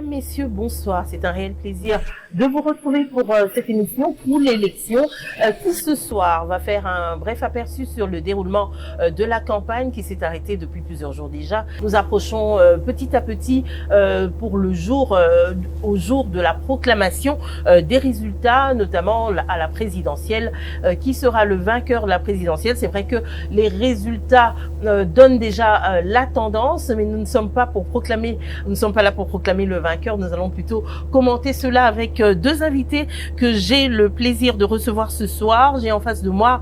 Mesdames, Messieurs, bonsoir. C'est un réel plaisir de vous retrouver pour cette émission pour l'élection qui ce soir va faire un bref aperçu sur le déroulement de la campagne qui s'est arrêtée depuis plusieurs jours déjà. Nous approchons petit à petit pour le jour, au jour de la proclamation des résultats, notamment à la présidentielle. Qui sera le vainqueur de la présidentielle? C'est vrai que les résultats donnent déjà la tendance, mais nous ne sommes pas là pour proclamer le vainqueur. Nous allons plutôt commenter cela avec deux invités que j'ai le plaisir de recevoir ce soir. J'ai en face de moi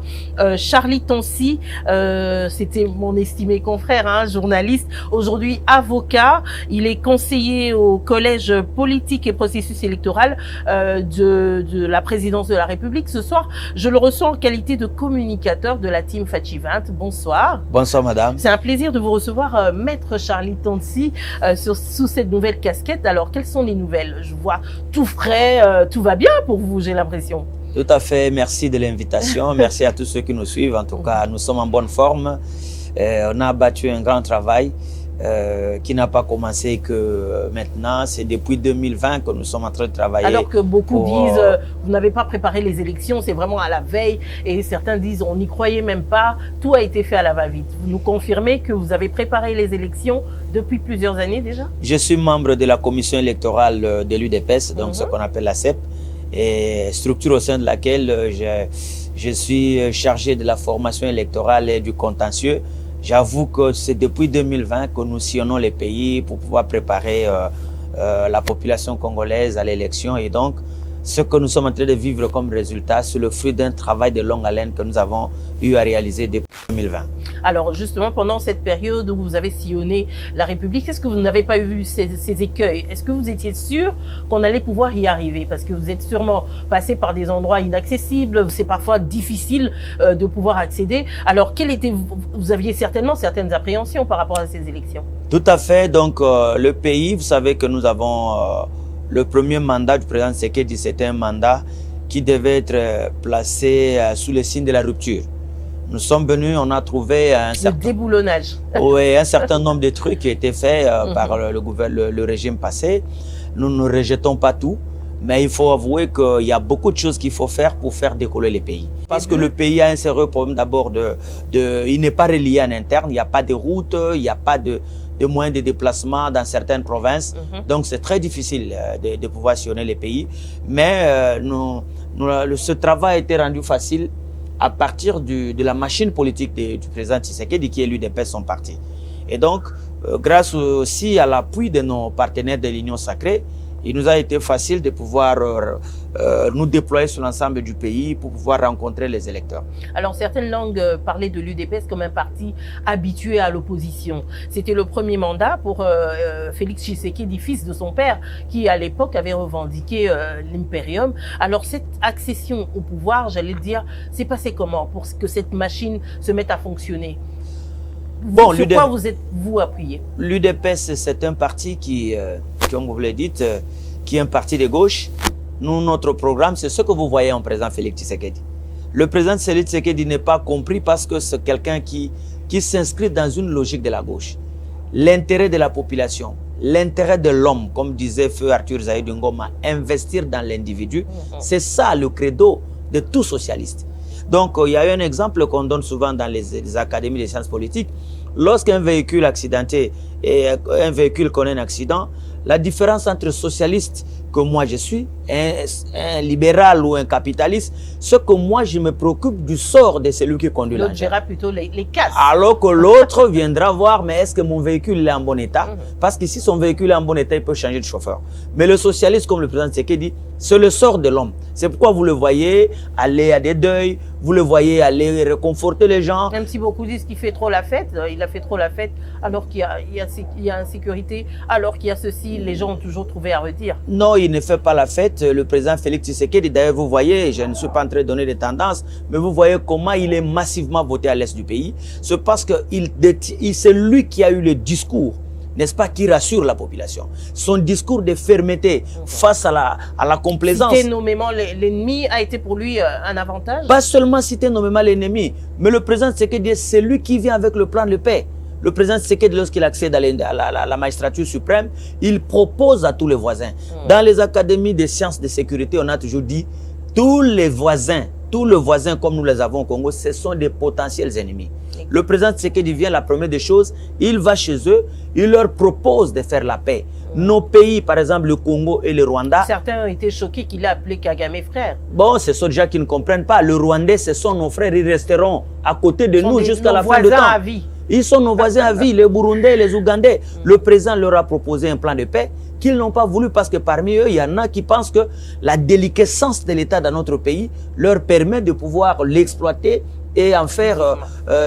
Charlie Tonsi, c'était mon estimé confrère, journaliste, aujourd'hui avocat. Il est conseiller au collège politique et processus électoral de la présidence de la République. Ce soir, je le reçois en qualité de communicateur de la team Fatchi 20. Bonsoir. Bonsoir madame. C'est un plaisir de vous recevoir, maître Charlie Tonsi, sous cette nouvelle casquette. Alors, quelles sont les nouvelles? Je vois tout frais, tout va bien pour vous, j'ai l'impression. Tout à fait, merci de l'invitation. Merci à tous ceux qui nous suivent. En tout cas, nous sommes en bonne forme. On a abattu un grand travail qui n'a pas commencé que maintenant. C'est depuis 2020 que nous sommes en train de travailler. Alors que beaucoup disent, vous n'avez pas préparé les élections, c'est vraiment à la veille. Et certains disent, on n'y croyait même pas. Tout a été fait à la va-vite. Vous nous confirmez que vous avez préparé les élections depuis plusieurs années déjà? Je suis membre de la commission électorale de l'UDPS, donc ce qu'on appelle la CEP, et structure au sein de laquelle je suis chargé de la formation électorale et du contentieux. J'avoue que c'est depuis 2020 que nous sillonnons les pays pour pouvoir préparer la population congolaise à l'élection. Et donc, ce que nous sommes en train de vivre comme résultat, c'est le fruit d'un travail de longue haleine que nous avons eu à réaliser depuis 2020. Alors justement, pendant cette période où vous avez sillonné la République, est-ce que vous n'avez pas eu ces écueils? Est-ce que vous étiez sûr qu'on allait pouvoir y arriver? Parce que vous êtes sûrement passé par des endroits inaccessibles, c'est parfois difficile de pouvoir accéder. Alors, vous aviez certainement certaines appréhensions par rapport à ces élections? Tout à fait. Donc, le pays, vous savez que nous avons le premier mandat du président Tshisekedi, c'était un mandat qui devait être placé sous le signe de la rupture. Nous sommes venus, on a trouvé un certain nombre de trucs qui étaient faits par le régime passé. Nous ne rejetons pas tout, mais il faut avouer qu'il y a beaucoup de choses qu'il faut faire pour faire décoller les pays. Parce que le pays a un sérieux problème d'abord il n'est pas relié en interne, il n'y a pas de route, il n'y a pas de moyens de déplacement dans certaines provinces. Donc c'est très difficile de pouvoir sillonner les pays. Mais ce travail a été rendu facile à partir de la machine politique du président Tshisekedi qui est l'UDPS son parti. Et donc, grâce aussi à l'appui de nos partenaires de l'Union sacrée, il nous a été facile de pouvoir nous déployer sur l'ensemble du pays pour pouvoir rencontrer les électeurs. Alors, certaines langues parlaient de l'UDPS comme un parti habitué à l'opposition. C'était le premier mandat pour Félix Tshisekedi, fils de son père, qui à l'époque avait revendiqué l'impérium. Alors, cette accession au pouvoir, j'allais dire, c'est passé comment pour que cette machine se mette à fonctionner? Bon, sur quoi vous êtes-vous appuyé? L'UDPS, c'est un parti qui, comme vous l'avez dit, qui est un parti de gauche. Nous, notre programme, c'est ce que vous voyez en président Félix Tshisekedi. Le président Félix Tshisekedi n'est pas compris parce que c'est quelqu'un qui s'inscrit dans une logique de la gauche. L'intérêt de la population, l'intérêt de l'homme, comme disait Feu Arthur Zaïdou Ngoma, investir dans l'individu, c'est ça le credo de tout socialiste. Donc, il y a un exemple qu'on donne souvent dans les académies des sciences politiques. Lorsqu'un véhicule accidenté et un véhicule connaît un accident, la différence entre socialiste que moi je suis, un libéral ou un capitaliste, c'est que moi je me préoccupe du sort de celui qui conduit l'engin. L'autre verra plutôt les casses. Alors que l'autre viendra voir, mais est-ce que mon véhicule est en bon état? Parce que si son véhicule est en bon état, il peut changer de chauffeur. Mais le socialiste, comme le président Tshisekedi dit, c'est le sort de l'homme. C'est pourquoi vous le voyez aller à des deuils, vous le voyez aller réconforter les gens. Même si beaucoup disent qu'il fait trop la fête, il a fait trop la fête alors qu'il y a insécurité, alors qu'il y a ceci, les gens ont toujours trouvé à redire. Non, il ne fait pas la fête. Le président Félix Tshisekedi, d'ailleurs, vous voyez, je ne suis pas en train de donner des tendances, mais vous voyez comment il est massivement voté à l'est du pays. C'est parce que c'est lui qui a eu le discours, n'est-ce pas, qui rassure la population. Son discours de fermeté face à la complaisance. Citer nommément l'ennemi a été pour lui un avantage? Pas seulement citer nommément l'ennemi, mais le président Tshisekedi, c'est lui qui vient avec le plan de paix. Le président Tshisekedi, lorsqu'il accède à la magistrature suprême, il propose à tous les voisins. Dans les académies des sciences de sécurité, on a toujours dit, tous les voisins comme nous les avons au Congo, ce sont des potentiels ennemis. Le président Tshisekedi vient, la première des choses, il va chez eux, il leur propose de faire la paix. Nos pays, par exemple le Congo et le Rwanda. Certains ont été choqués qu'il a appelé Kagame frère. Bon, ce sont des gens qui ne comprennent pas. Le Rwandais, ce sont nos frères, ils resteront à côté de nous jusqu'à la fin de temps. À vie. Ils sont nos voisins à vie, les Burundais, les Ougandais. Le président leur a proposé un plan de paix qu'ils n'ont pas voulu parce que parmi eux, il y en a qui pensent que la déliquescence de l'État dans notre pays leur permet de pouvoir l'exploiter et en faire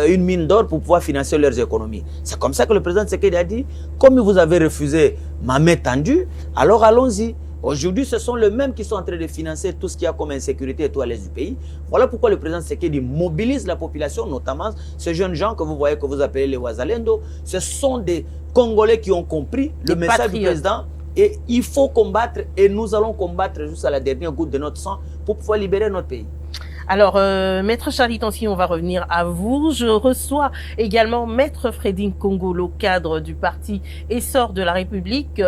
une mine d'or pour pouvoir financer leurs économies. C'est comme ça que le président Tshisekedi a dit, comme vous avez refusé ma main tendue, alors allons-y. Aujourd'hui, ce sont les mêmes qui sont en train de financer tout ce qu'il y a comme insécurité et tout à l'est du pays. Voilà pourquoi le président Tshisekedi mobilise la population, notamment ces jeunes gens que vous voyez, que vous appelez les Wazalendo. Ce sont des Congolais qui ont compris le message du président. Et il faut combattre, et nous allons combattre jusqu'à la dernière goutte de notre sang pour pouvoir libérer notre pays. Alors, Maître Charlie Tansi, on va revenir à vous. Je reçois également Maître Fredine Kongolo, cadre du parti Essor de la République,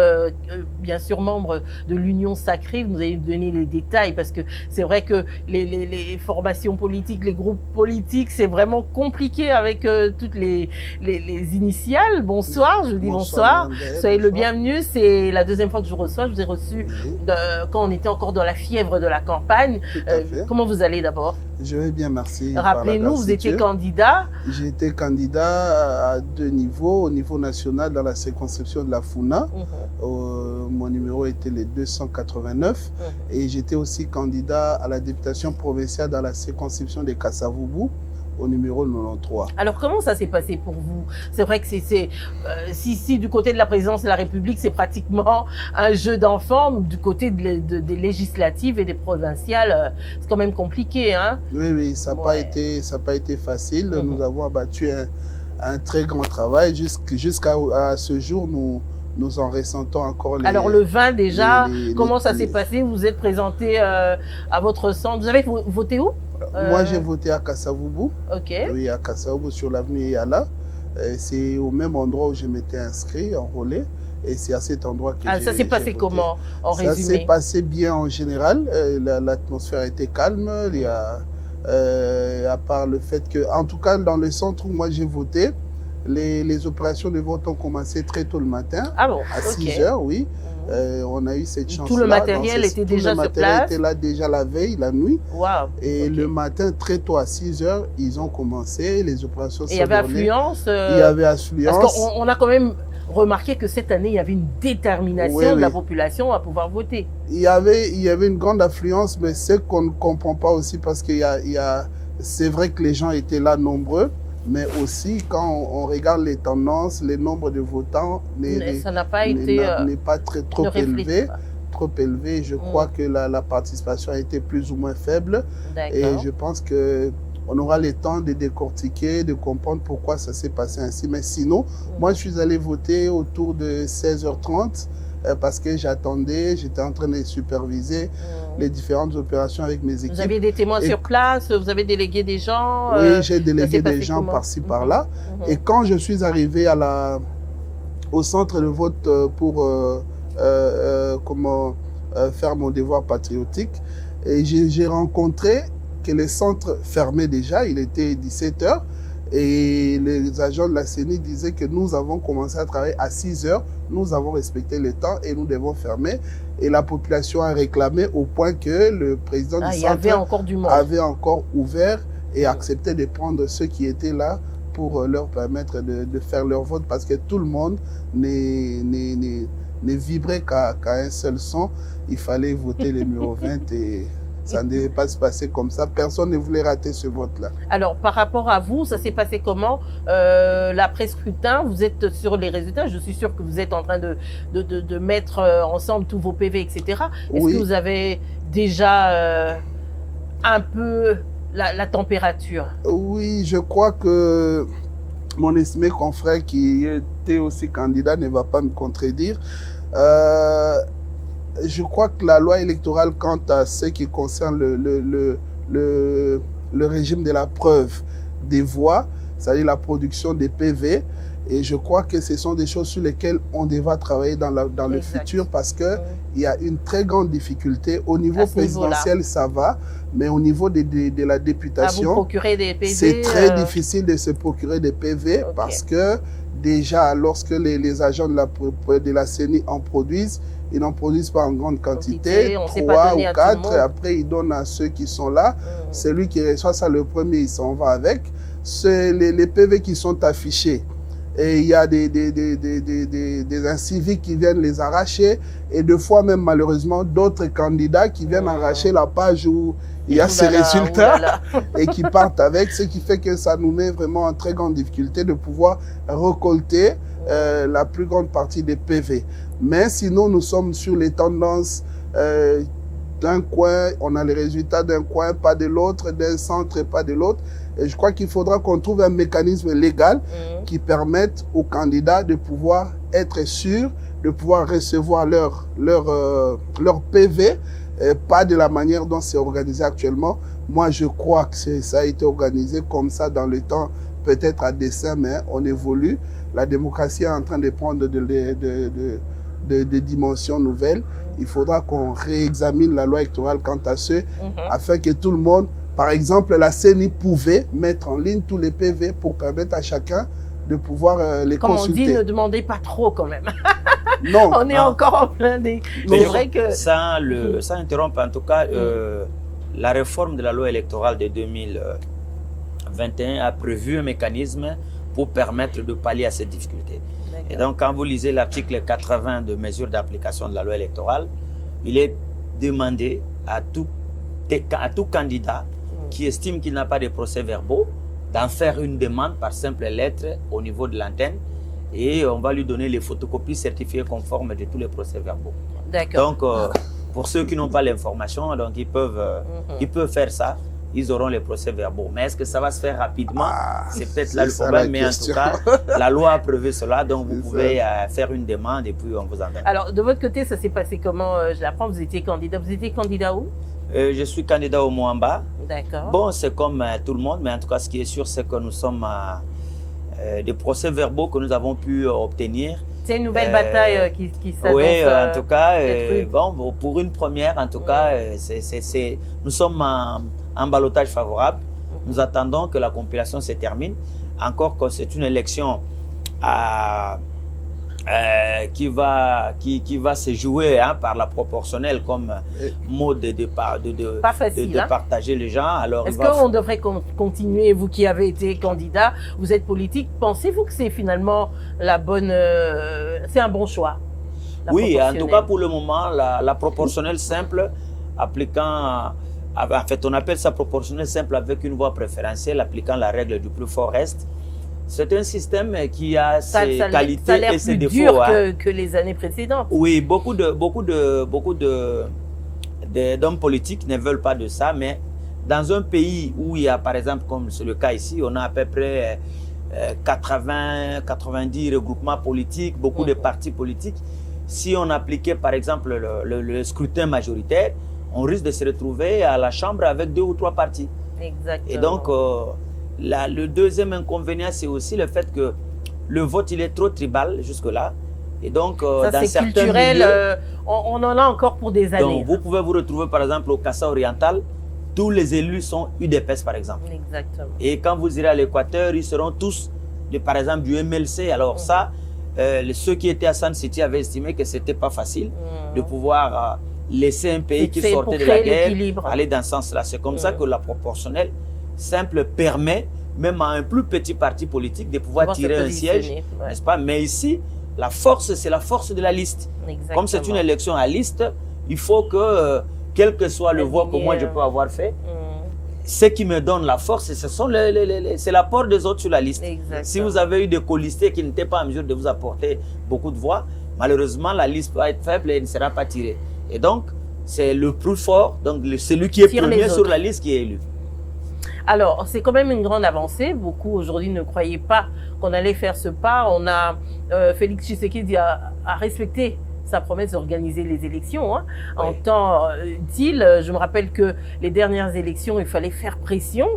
bien sûr membre de l'Union Sacrée. Vous allez donner les détails parce que c'est vrai que les formations politiques, les groupes politiques, c'est vraiment compliqué avec toutes les initiales. Bonsoir, je dis bonsoir. Soyez le bienvenu. C'est la deuxième fois que je vous reçois. Je vous ai reçu quand on était encore dans la fièvre de la campagne. Comment vous allez d'abord? Je vais bien, merci. Rappelez-nous, vous étiez candidat. J'ai été candidat à 2 niveaux. Au niveau national, dans la circonscription de la Funa. Mon numéro était le 289. Et j'étais aussi candidat à la députation provinciale dans la circonscription de Kassavubu, au numéro 93. Alors, comment ça s'est passé pour vous? C'est vrai que si du côté de la présidence de la République, c'est pratiquement un jeu d'enfant, du côté des législatives et des provinciales, c'est quand même compliqué, hein? Oui, ça n'a pas été facile. Nous avons abattu un très grand travail. Jusqu'à ce jour, nous en ressentons encore les... Alors, le 20 déjà, comment ça s'est passé? Vous êtes présenté à votre centre. Vous avez voté où? Moi, j'ai voté à Kassavubu. Oui, à Kassavubu, sur l'avenue Yala. C'est au même endroit où je m'étais inscrit, enrôlé. Et c'est à cet endroit que ça s'est passé comment, en résumé? Ça s'est passé bien en général. L'atmosphère était calme. Il y a, à part le fait que, en tout cas, dans le centre où moi j'ai voté, les opérations de vote ont commencé très tôt le matin. Ah bon? À 6 heures, oui. On a eu cette chance-là. Tout le matériel était déjà sur place? Tout le matériel était là déjà la veille, la nuit. Wow. Et le matin, très tôt à 6 heures, ils ont commencé, les opérations. Et il y avait affluence? Il y avait affluence. Parce qu'on a quand même remarqué que cette année, il y avait une détermination de la population à pouvoir voter. Il y avait une grande affluence, mais ce qu'on ne comprend pas aussi, parce que c'est vrai que les gens étaient là nombreux, mais aussi quand on regarde les tendances, le nombre de votants n'est pas trop élevé. Trop élevé. Je crois que la participation a été plus ou moins faible. Et je pense qu'on aura le temps de décortiquer, de comprendre pourquoi ça s'est passé ainsi. Mais sinon, moi je suis allé voter autour de 16h30 parce que j'étais en train de superviser les différentes opérations avec mes équipes. Vous aviez des témoins sur place? Vous avez délégué des gens? Oui, j'ai délégué des gens par-ci, par-là. Et quand je suis arrivé au centre de vote pour faire mon devoir patriotique, et j'ai rencontré que le centre fermait déjà, il était 17h, et les agents de la CENI disaient que nous avons commencé à travailler à 6h, nous avons respecté le temps et nous devons fermer. Et la population a réclamé au point que le président du centre avait encore ouvert et accepté de prendre ceux qui étaient là pour leur permettre de faire leur vote, parce que tout le monde ne vibrait qu'à un seul son. Il fallait voter le numéro 20 et ça ne devait pas se passer comme ça. Personne ne voulait rater ce vote-là. Alors, par rapport à vous, ça s'est passé comment? L'après-scrutin, vous êtes sur les résultats. Je suis sûr que vous êtes en train de mettre ensemble tous vos PV, etc. Est-ce que vous avez déjà un peu la température? Oui, je crois que mon estimé confrère qui était aussi candidat ne va pas me contredire. Je crois que la loi électorale, quant à ce qui concerne le régime de la preuve des voix, c'est-à-dire la production des PV, Et je crois que ce sont des choses sur lesquelles on devra travailler dans le futur parce qu'il y a une très grande difficulté. Au niveau présidentiel, ça va, mais au niveau de la députation, c'est très difficile de se procurer des PV parce que déjà, lorsque les agents de la CENI en produisent, ils n'en produisent pas en grande quantité, 3 ou 4, après ils donnent à ceux qui sont là. Celui qui reçoit ça le premier, il s'en va avec. Les PV qui sont affichés, et il y a des inciviques qui viennent les arracher, et deux fois même malheureusement d'autres candidats qui viennent arracher la page où il y a ces résultats et qui partent avec, ce qui fait que ça nous met vraiment en très grande difficulté de pouvoir récolter la plus grande partie des PV. Mais sinon, nous sommes sur les tendances d'un coin, on a les résultats d'un coin, pas de l'autre, d'un centre, pas de l'autre. Et je crois qu'il faudra qu'on trouve un mécanisme légal qui permette aux candidats de pouvoir être sûrs, de pouvoir recevoir leur PV, pas de la manière dont c'est organisé actuellement. Moi, je crois que ça a été organisé comme ça dans le temps, peut-être à dessein, mais on évolue. La démocratie est en train de prendre des dimensions nouvelles. Il faudra qu'on réexamine la loi électorale quant à ce, afin que tout le monde, par exemple, la CENI pouvait mettre en ligne tous les PV pour permettre à chacun de pouvoir les consulter. Comme on dit, ne demandez pas trop quand même. Non. On est encore en plein des... C'est vrai que... Ça interrompt en tout cas, la réforme de la loi électorale de 2021 a prévu un mécanisme pour permettre de pallier à cette difficulté. Et donc, quand vous lisez l'article 80 de mesures d'application de la loi électorale, il est demandé à tout candidat qui estime qu'il n'a pas de procès-verbaux d'en faire une demande par simple lettre au niveau de l'antenne et on va lui donner les photocopies certifiées conformes de tous les procès-verbaux. Donc, pour ceux qui n'ont pas l'information, donc ils peuvent faire ça. Ils auront les procès-verbaux. Mais est-ce que ça va se faire rapidement? C'est peut-être là le problème, mais en tout cas, la loi a prévu cela, donc vous pouvez faire une demande et puis on vous en donne. Alors, de votre côté, ça s'est passé comment? Je l'apprends, vous étiez candidat. Vous étiez candidat où? Je suis candidat au Moamba. D'accord. Bon, c'est comme tout le monde, mais en tout cas, ce qui est sûr, c'est que nous sommes des procès-verbaux que nous avons pu obtenir. C'est une nouvelle bataille qui s'annonce. Oui, en tout cas, bon, pour une première, en tout cas, nous sommes en ballottage favorable. Nous attendons que la compilation se termine. Encore que c'est une élection qui va se jouer par la proportionnelle comme mode de partager les gens. Est-ce qu'on devrait continuer, vous qui avez été candidat, vous êtes politique, pensez-vous que c'est finalement c'est un bon choix? Oui, en tout cas pour le moment, la proportionnelle simple appliquant... En fait, on appelle ça proportionnel simple avec une voix préférentielle appliquant la règle du plus fort reste. C'est un système qui a ses qualités et ses défauts. Ça a l'air plus dur que les années précédentes. Oui, beaucoup d'hommes politiques ne veulent pas de ça, mais dans un pays où il y a, par exemple, comme c'est le cas ici, on a à peu près 90 regroupements politiques, beaucoup de partis politiques. Si on appliquait, par exemple, le scrutin majoritaire, on risque de se retrouver à la Chambre avec 2 ou 3 partis. Exactement. Et donc, le deuxième inconvénient, c'est aussi le fait que le vote, il est trop tribal jusque-là. Et donc, ça, dans certains culturel, milieux, on en a encore pour des années. Donc, vous pouvez vous retrouver, par exemple, au Kassa oriental, tous les élus sont UDPS, par exemple. Exactement. Et quand vous irez à l'Équateur, ils seront tous, par exemple, du MLC. Alors ça, ceux qui étaient à Sun City avaient estimé que ce n'était pas facile de pouvoir... laisser un pays qui sortait de la guerre aller dans ce sens-là. C'est comme ça que la proportionnelle simple permet même à un plus petit parti politique de pouvoir tirer un siège, n'est-ce pas? Mais ici, la force, c'est la force de la liste. Exactement. Comme c'est une élection à liste, il faut que, quel que soit le vote que moi je peux avoir fait, ce qui me donne la force, c'est l'apport des autres sur la liste. Exactement. Si vous avez eu des colistés qui n'étaient pas en mesure de vous apporter beaucoup de voix, malheureusement, la liste peut être faible et ne sera pas tirée. Et donc, c'est le plus fort, donc celui qui est premier sur la liste qui est élu. Alors, c'est quand même une grande avancée. Beaucoup aujourd'hui ne croyaient pas qu'on allait faire ce pas. On a Félix Tshisekedi a respecté sa promesse d'organiser les élections. Hein. En temps d'il, je me rappelle que les dernières élections, il fallait faire pression.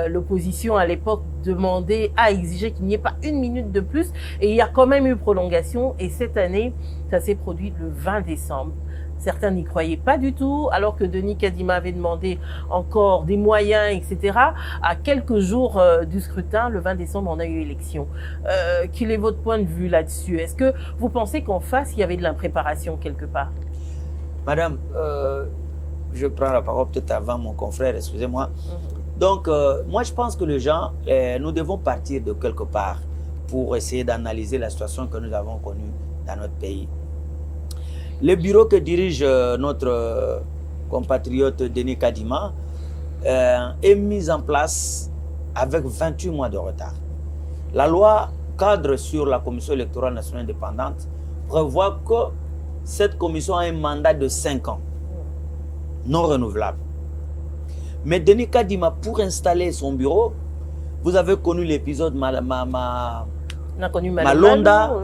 L'opposition à l'époque demandait, exigeait qu'il n'y ait pas une minute de plus. Et il y a quand même eu prolongation. Et cette année, ça s'est produit le 20 décembre. Certains n'y croyaient pas du tout, alors que Denis Kadima avait demandé encore des moyens, etc. À quelques jours du scrutin, le 20 décembre, on a eu élection. Quel est votre point de vue là-dessus? Est-ce que vous pensez qu'en face, il y avait de l'impréparation quelque part? Madame, je prends la parole peut-être avant mon confrère, excusez-moi. Donc, moi, je pense que les gens, nous devons partir de quelque part pour essayer d'analyser la situation que nous avons connue dans notre pays. Le bureau que dirige notre compatriote Denis Kadima est mis en place avec 28 mois de retard. La loi cadre sur la Commission électorale nationale indépendante prévoit que cette commission a un mandat de 5 ans, non renouvelable. Mais Denis Kadima, pour installer son bureau, vous avez connu l'épisode Malonda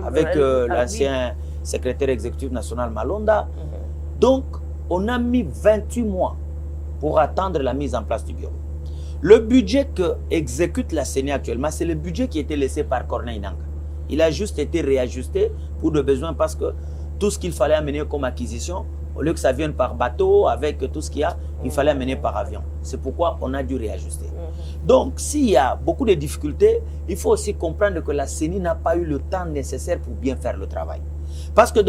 avec l'ancien secrétaire exécutif national Malonda. Donc, on a mis 28 mois pour attendre la mise en place du bureau. Le budget que exécute la CENI actuellement, c'est le budget qui a été laissé par Corneille Nangaa. Il a juste été réajusté pour de besoins parce que tout ce qu'il fallait amener comme acquisition, au lieu que ça vienne par bateau, avec tout ce qu'il y a, il fallait amener par avion. C'est pourquoi on a dû réajuster. Donc, s'il y a beaucoup de difficultés, il faut aussi comprendre que la CENI n'a pas eu le temps nécessaire pour bien faire le travail. Parce que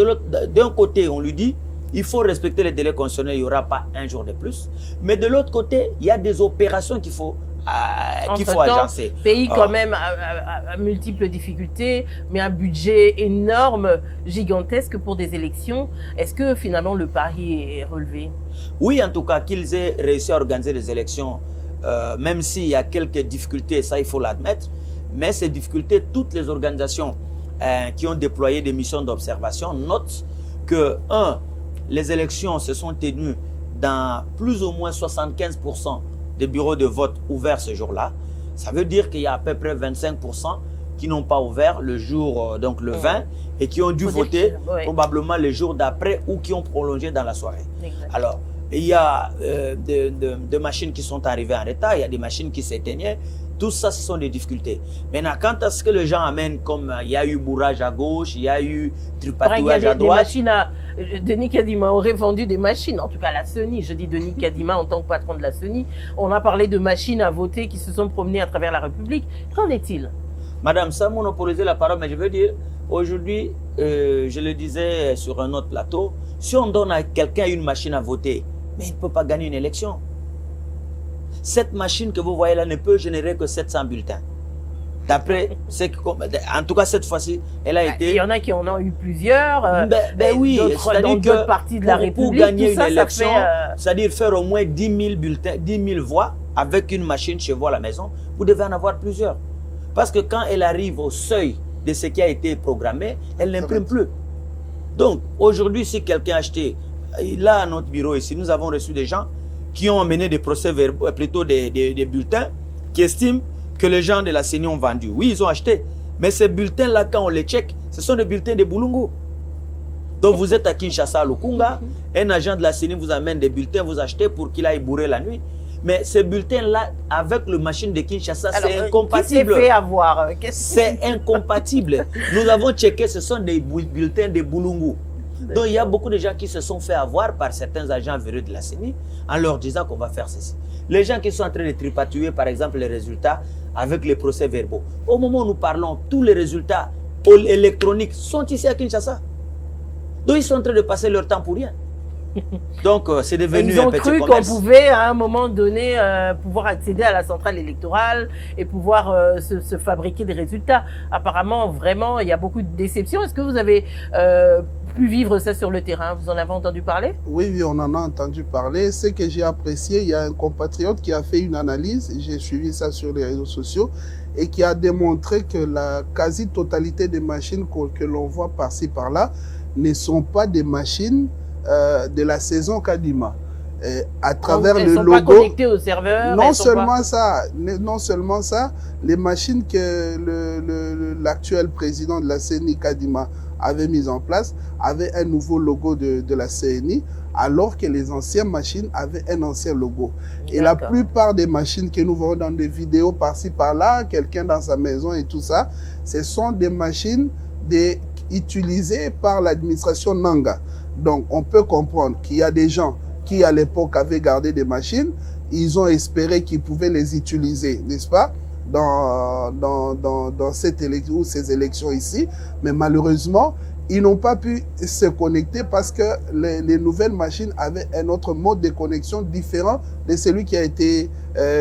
d'un côté, on lui dit, il faut respecter les délais constitutionnels, il n'y aura pas un jour de plus. Mais de l'autre côté, il y a des opérations qu'il faut agencer. Pays quand même à multiples difficultés, mais un budget énorme, gigantesque pour des élections. Est-ce que finalement le pari est relevé? Oui, en tout cas, qu'ils aient réussi à organiser les élections, même s'il y a quelques difficultés, ça il faut l'admettre, mais ces difficultés, toutes les organisations qui ont déployé des missions d'observation notent que, les élections se sont tenues dans plus ou moins 75% des bureaux de vote ouverts ce jour-là. Ça veut dire qu'il y a à peu près 25% qui n'ont pas ouvert le jour, donc le 20, et qui ont dû voter probablement le jour d'après ou qui ont prolongé dans la soirée. Exactement. Alors, il y a des machines qui sont arrivées en retard, il y a des machines qui s'éteignaient. Tout ça, ce sont des difficultés. Maintenant, quant à ce que les gens amènent, comme il y a eu bourrage à gauche, il y a eu tripatouage à droite. Denis Kadima aurait vendu des machines, en tout cas la CENI. Je dis Denis Kadima en tant que patron de la CENI. On a parlé de machines à voter qui se sont promenées à travers la République. Qu'en est-il? Madame, sans monopoliser la parole, mais je veux dire, aujourd'hui, je le disais sur un autre plateau, si on donne à quelqu'un une machine à voter, mais il ne peut pas gagner une élection. Cette machine que vous voyez là ne peut générer que 700 bulletins. D'après, en tout cas cette fois-ci, elle a été... Il y en a qui en ont eu plusieurs. Oui, c'est-à-dire que parties de la République, pour gagner une élection, c'est-à-dire faire au moins 10 000 bulletins, 10 000 voix avec une machine chez vous à la maison, vous devez en avoir plusieurs. Parce que quand elle arrive au seuil de ce qui a été programmé, elle n'imprime plus. Donc, aujourd'hui, si quelqu'un a acheté, là à notre bureau ici, nous avons reçu des gens qui ont mené des procès-verbaux, plutôt des bulletins, qui estiment que les gens de la CENI ont vendu. Oui, ils ont acheté. Mais ces bulletins-là, quand on les check, ce sont des bulletins de Boulungu. Donc vous êtes à Kinshasa, à Lukunga, un agent de la CENI vous amène des bulletins, vous achetez pour qu'il aille bourrer la nuit. Mais ces bulletins-là, avec le machine de Kinshasa, c'est incompatible. Qui s'est fait avoir? C'est incompatible. Nous avons checké, ce sont des bulletins de Boulungu. Donc il y a beaucoup de gens qui se sont fait avoir par certains agents véreux de la CENI en leur disant qu'on va faire ceci. Les gens qui sont en train de tripatouiller, par exemple, les résultats avec les procès-verbaux. Au moment où nous parlons, tous les résultats électroniques sont ici à Kinshasa. Donc ils sont en train de passer leur temps pour rien. Donc c'est devenu un petit commerce. Ils ont cru qu'on pouvait à un moment donné pouvoir accéder à la centrale électorale et pouvoir se fabriquer des résultats. Apparemment, vraiment, il y a beaucoup de déceptions. Est-ce que vous avez pu vivre ça sur le terrain? Vous en avez entendu parler? Oui, on en a entendu parler. Ce que j'ai apprécié, il y a un compatriote qui a fait une analyse, j'ai suivi ça sur les réseaux sociaux, et qui a démontré que la quasi-totalité des machines que l'on voit par-ci par-là ne sont pas des machines de la saison Kadima. À travers le logo, pas connectées au serveur. Non seulement ça, les machines que l'actuel président de la CENI Kadima avait mis en place avait un nouveau logo de la CNI, alors que les anciennes machines avaient un ancien logo. Et la plupart des machines que nous voyons dans des vidéos par-ci, par-là, quelqu'un dans sa maison et tout ça, ce sont des machines utilisées par l'administration Nanga. Donc, on peut comprendre qu'il y a des gens qui, à l'époque, avaient gardé des machines, ils ont espéré qu'ils pouvaient les utiliser, n'est-ce pas, dans ces élections ici, mais malheureusement, ils n'ont pas pu se connecter parce que les nouvelles machines avaient un autre mode de connexion différent de celui qui a été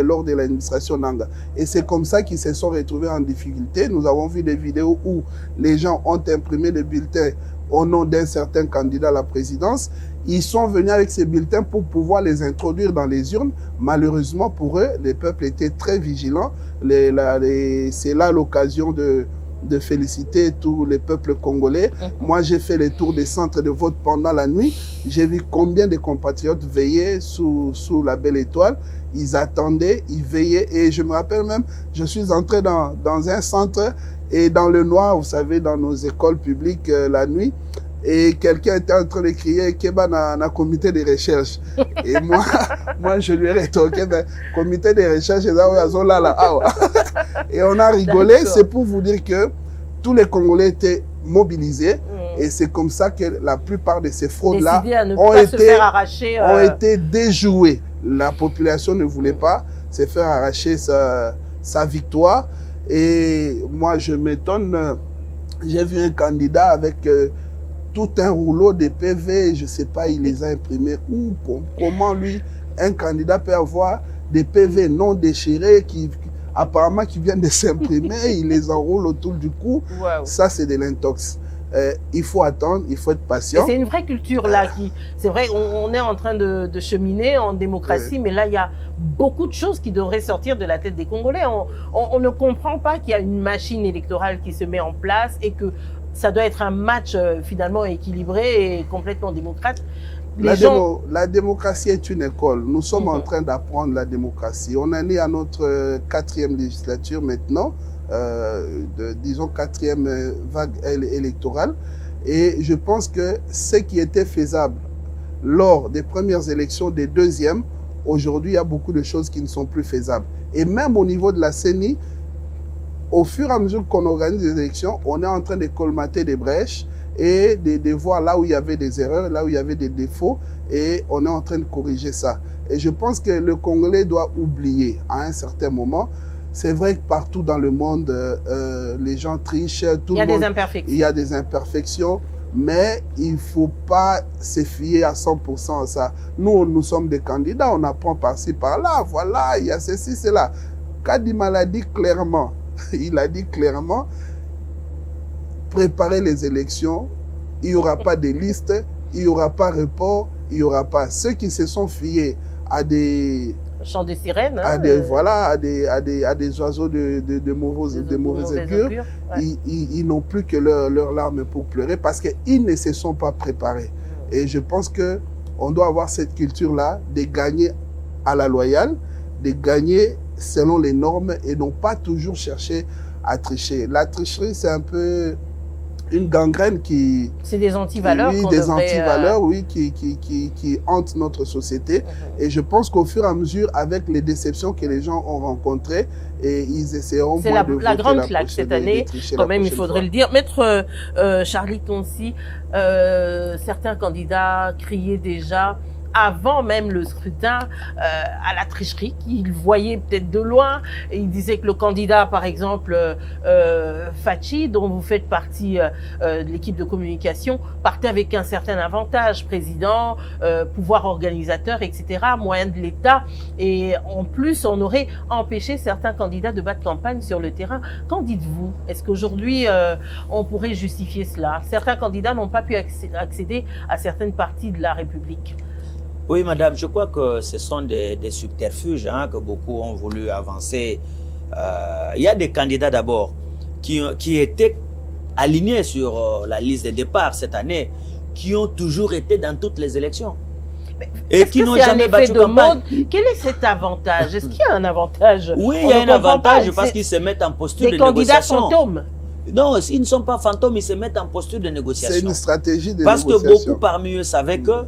lors de l'administration Nanga. Et c'est comme ça qu'ils se sont retrouvés en difficulté. Nous avons vu des vidéos où les gens ont imprimé des bulletins au nom d'un certain candidat à la présidence. Ils sont venus avec ces bulletins pour pouvoir les introduire dans les urnes. Malheureusement pour eux, les peuples étaient très vigilants. C'est là l'occasion de féliciter tous les peuples congolais. Moi, j'ai fait les tours des centres de vote pendant la nuit. J'ai vu combien de compatriotes veillaient sous la belle étoile. Ils attendaient, ils veillaient. Et je me rappelle même, je suis entré dans un centre et dans le noir, vous savez, dans nos écoles publiques la nuit. Et quelqu'un était en train de crier « Keba na comité de recherche ». Et moi, je lui ai rétorqué « Comité de recherche ». Et on a rigolé. C'est pour vous dire que tous les Congolais étaient mobilisés. Et c'est comme ça que la plupart de ces fraudes-là ont été déjouées. La population ne voulait pas se faire arracher sa victoire. Et moi, je m'étonne. J'ai vu un candidat avec tout un rouleau de PV, je ne sais pas, il les a imprimés où, comment lui, un candidat peut avoir des PV non déchirés apparemment qui viennent de s'imprimer, il les enroule autour du cou. Wow. Ça, c'est de l'intox. Il faut attendre, il faut être patient. C'est une vraie culture là. C'est vrai, on est en train de cheminer en démocratie, mais là, il y a beaucoup de choses qui devraient sortir de la tête des Congolais. On ne comprend pas qu'il y a une machine électorale qui se met en place et que ça doit être un match finalement équilibré et complètement démocrate. La démocratie est une école. Nous sommes en train d'apprendre la démocratie. On en est à notre 4e législature maintenant, disons 4e vague électorale. Et je pense que ce qui était faisable lors des premières élections, des deuxièmes, aujourd'hui, il y a beaucoup de choses qui ne sont plus faisables. Et même au niveau de la CENI, au fur et à mesure qu'on organise des élections, on est en train de colmater des brèches et de voir là où il y avait des erreurs, là où il y avait des défauts, et on est en train de corriger ça. Et je pense que le Congolais doit oublier à un certain moment. C'est vrai que partout dans le monde, les gens trichent. Il y a des imperfections, mais il ne faut pas se fier à 100% à ça. Nous sommes des candidats, on apprend par-ci, par-là, voilà, il y a ceci, cela. Kadima l'a dit clairement. Il a dit clairement, préparer les élections, il n'y aura pas de liste, il n'y aura pas report, il n'y aura pas. Ceux qui se sont fiés à des chants de sirènes, à des oiseaux de mauvais augure, ils n'ont plus que leurs larmes pour pleurer parce qu'ils ne se sont pas préparés. Et je pense qu'on doit avoir cette culture-là de gagner à la loyale, de gagner selon les normes et non pas toujours chercher à tricher. La tricherie, c'est un peu une gangrène qui... C'est des antivaleurs. Oui, des antivaleurs, oui, qui hantent notre société. Et je pense qu'au fur et à mesure, avec les déceptions que les gens ont rencontrées, et ils essaieront... C'est la grande claque cette année, quand même, il faudrait le dire. Maître Charlie Tonsi, certains candidats criaient déjà avant même le scrutin à la tricherie, qu'ils voyaient peut-être de loin. Et ils disaient que le candidat, par exemple, Fachi, dont vous faites partie de l'équipe de communication, partait avec un certain avantage, président, pouvoir organisateur, etc., moyen de l'État. Et en plus, on aurait empêché certains candidats de battre campagne sur le terrain. Qu'en dites-vous? Est-ce qu'aujourd'hui, on pourrait justifier cela? Certains candidats n'ont pas pu accéder à certaines parties de la République. Oui, madame, je crois que ce sont des subterfuges que beaucoup ont voulu avancer. Il y a des candidats d'abord qui étaient alignés sur la liste de départ cette année, qui ont toujours été dans toutes les élections. Et qui n'ont jamais battu campagne. Quel est cet avantage? Est-ce qu'il y a un avantage? Oui, il y a un avantage parce qu'ils se mettent en posture de négociation. Des candidats fantômes. Non, s'ils ne sont pas fantômes, ils se mettent en posture de négociation. C'est une stratégie de Parce négociation. que beaucoup parmi eux savaient que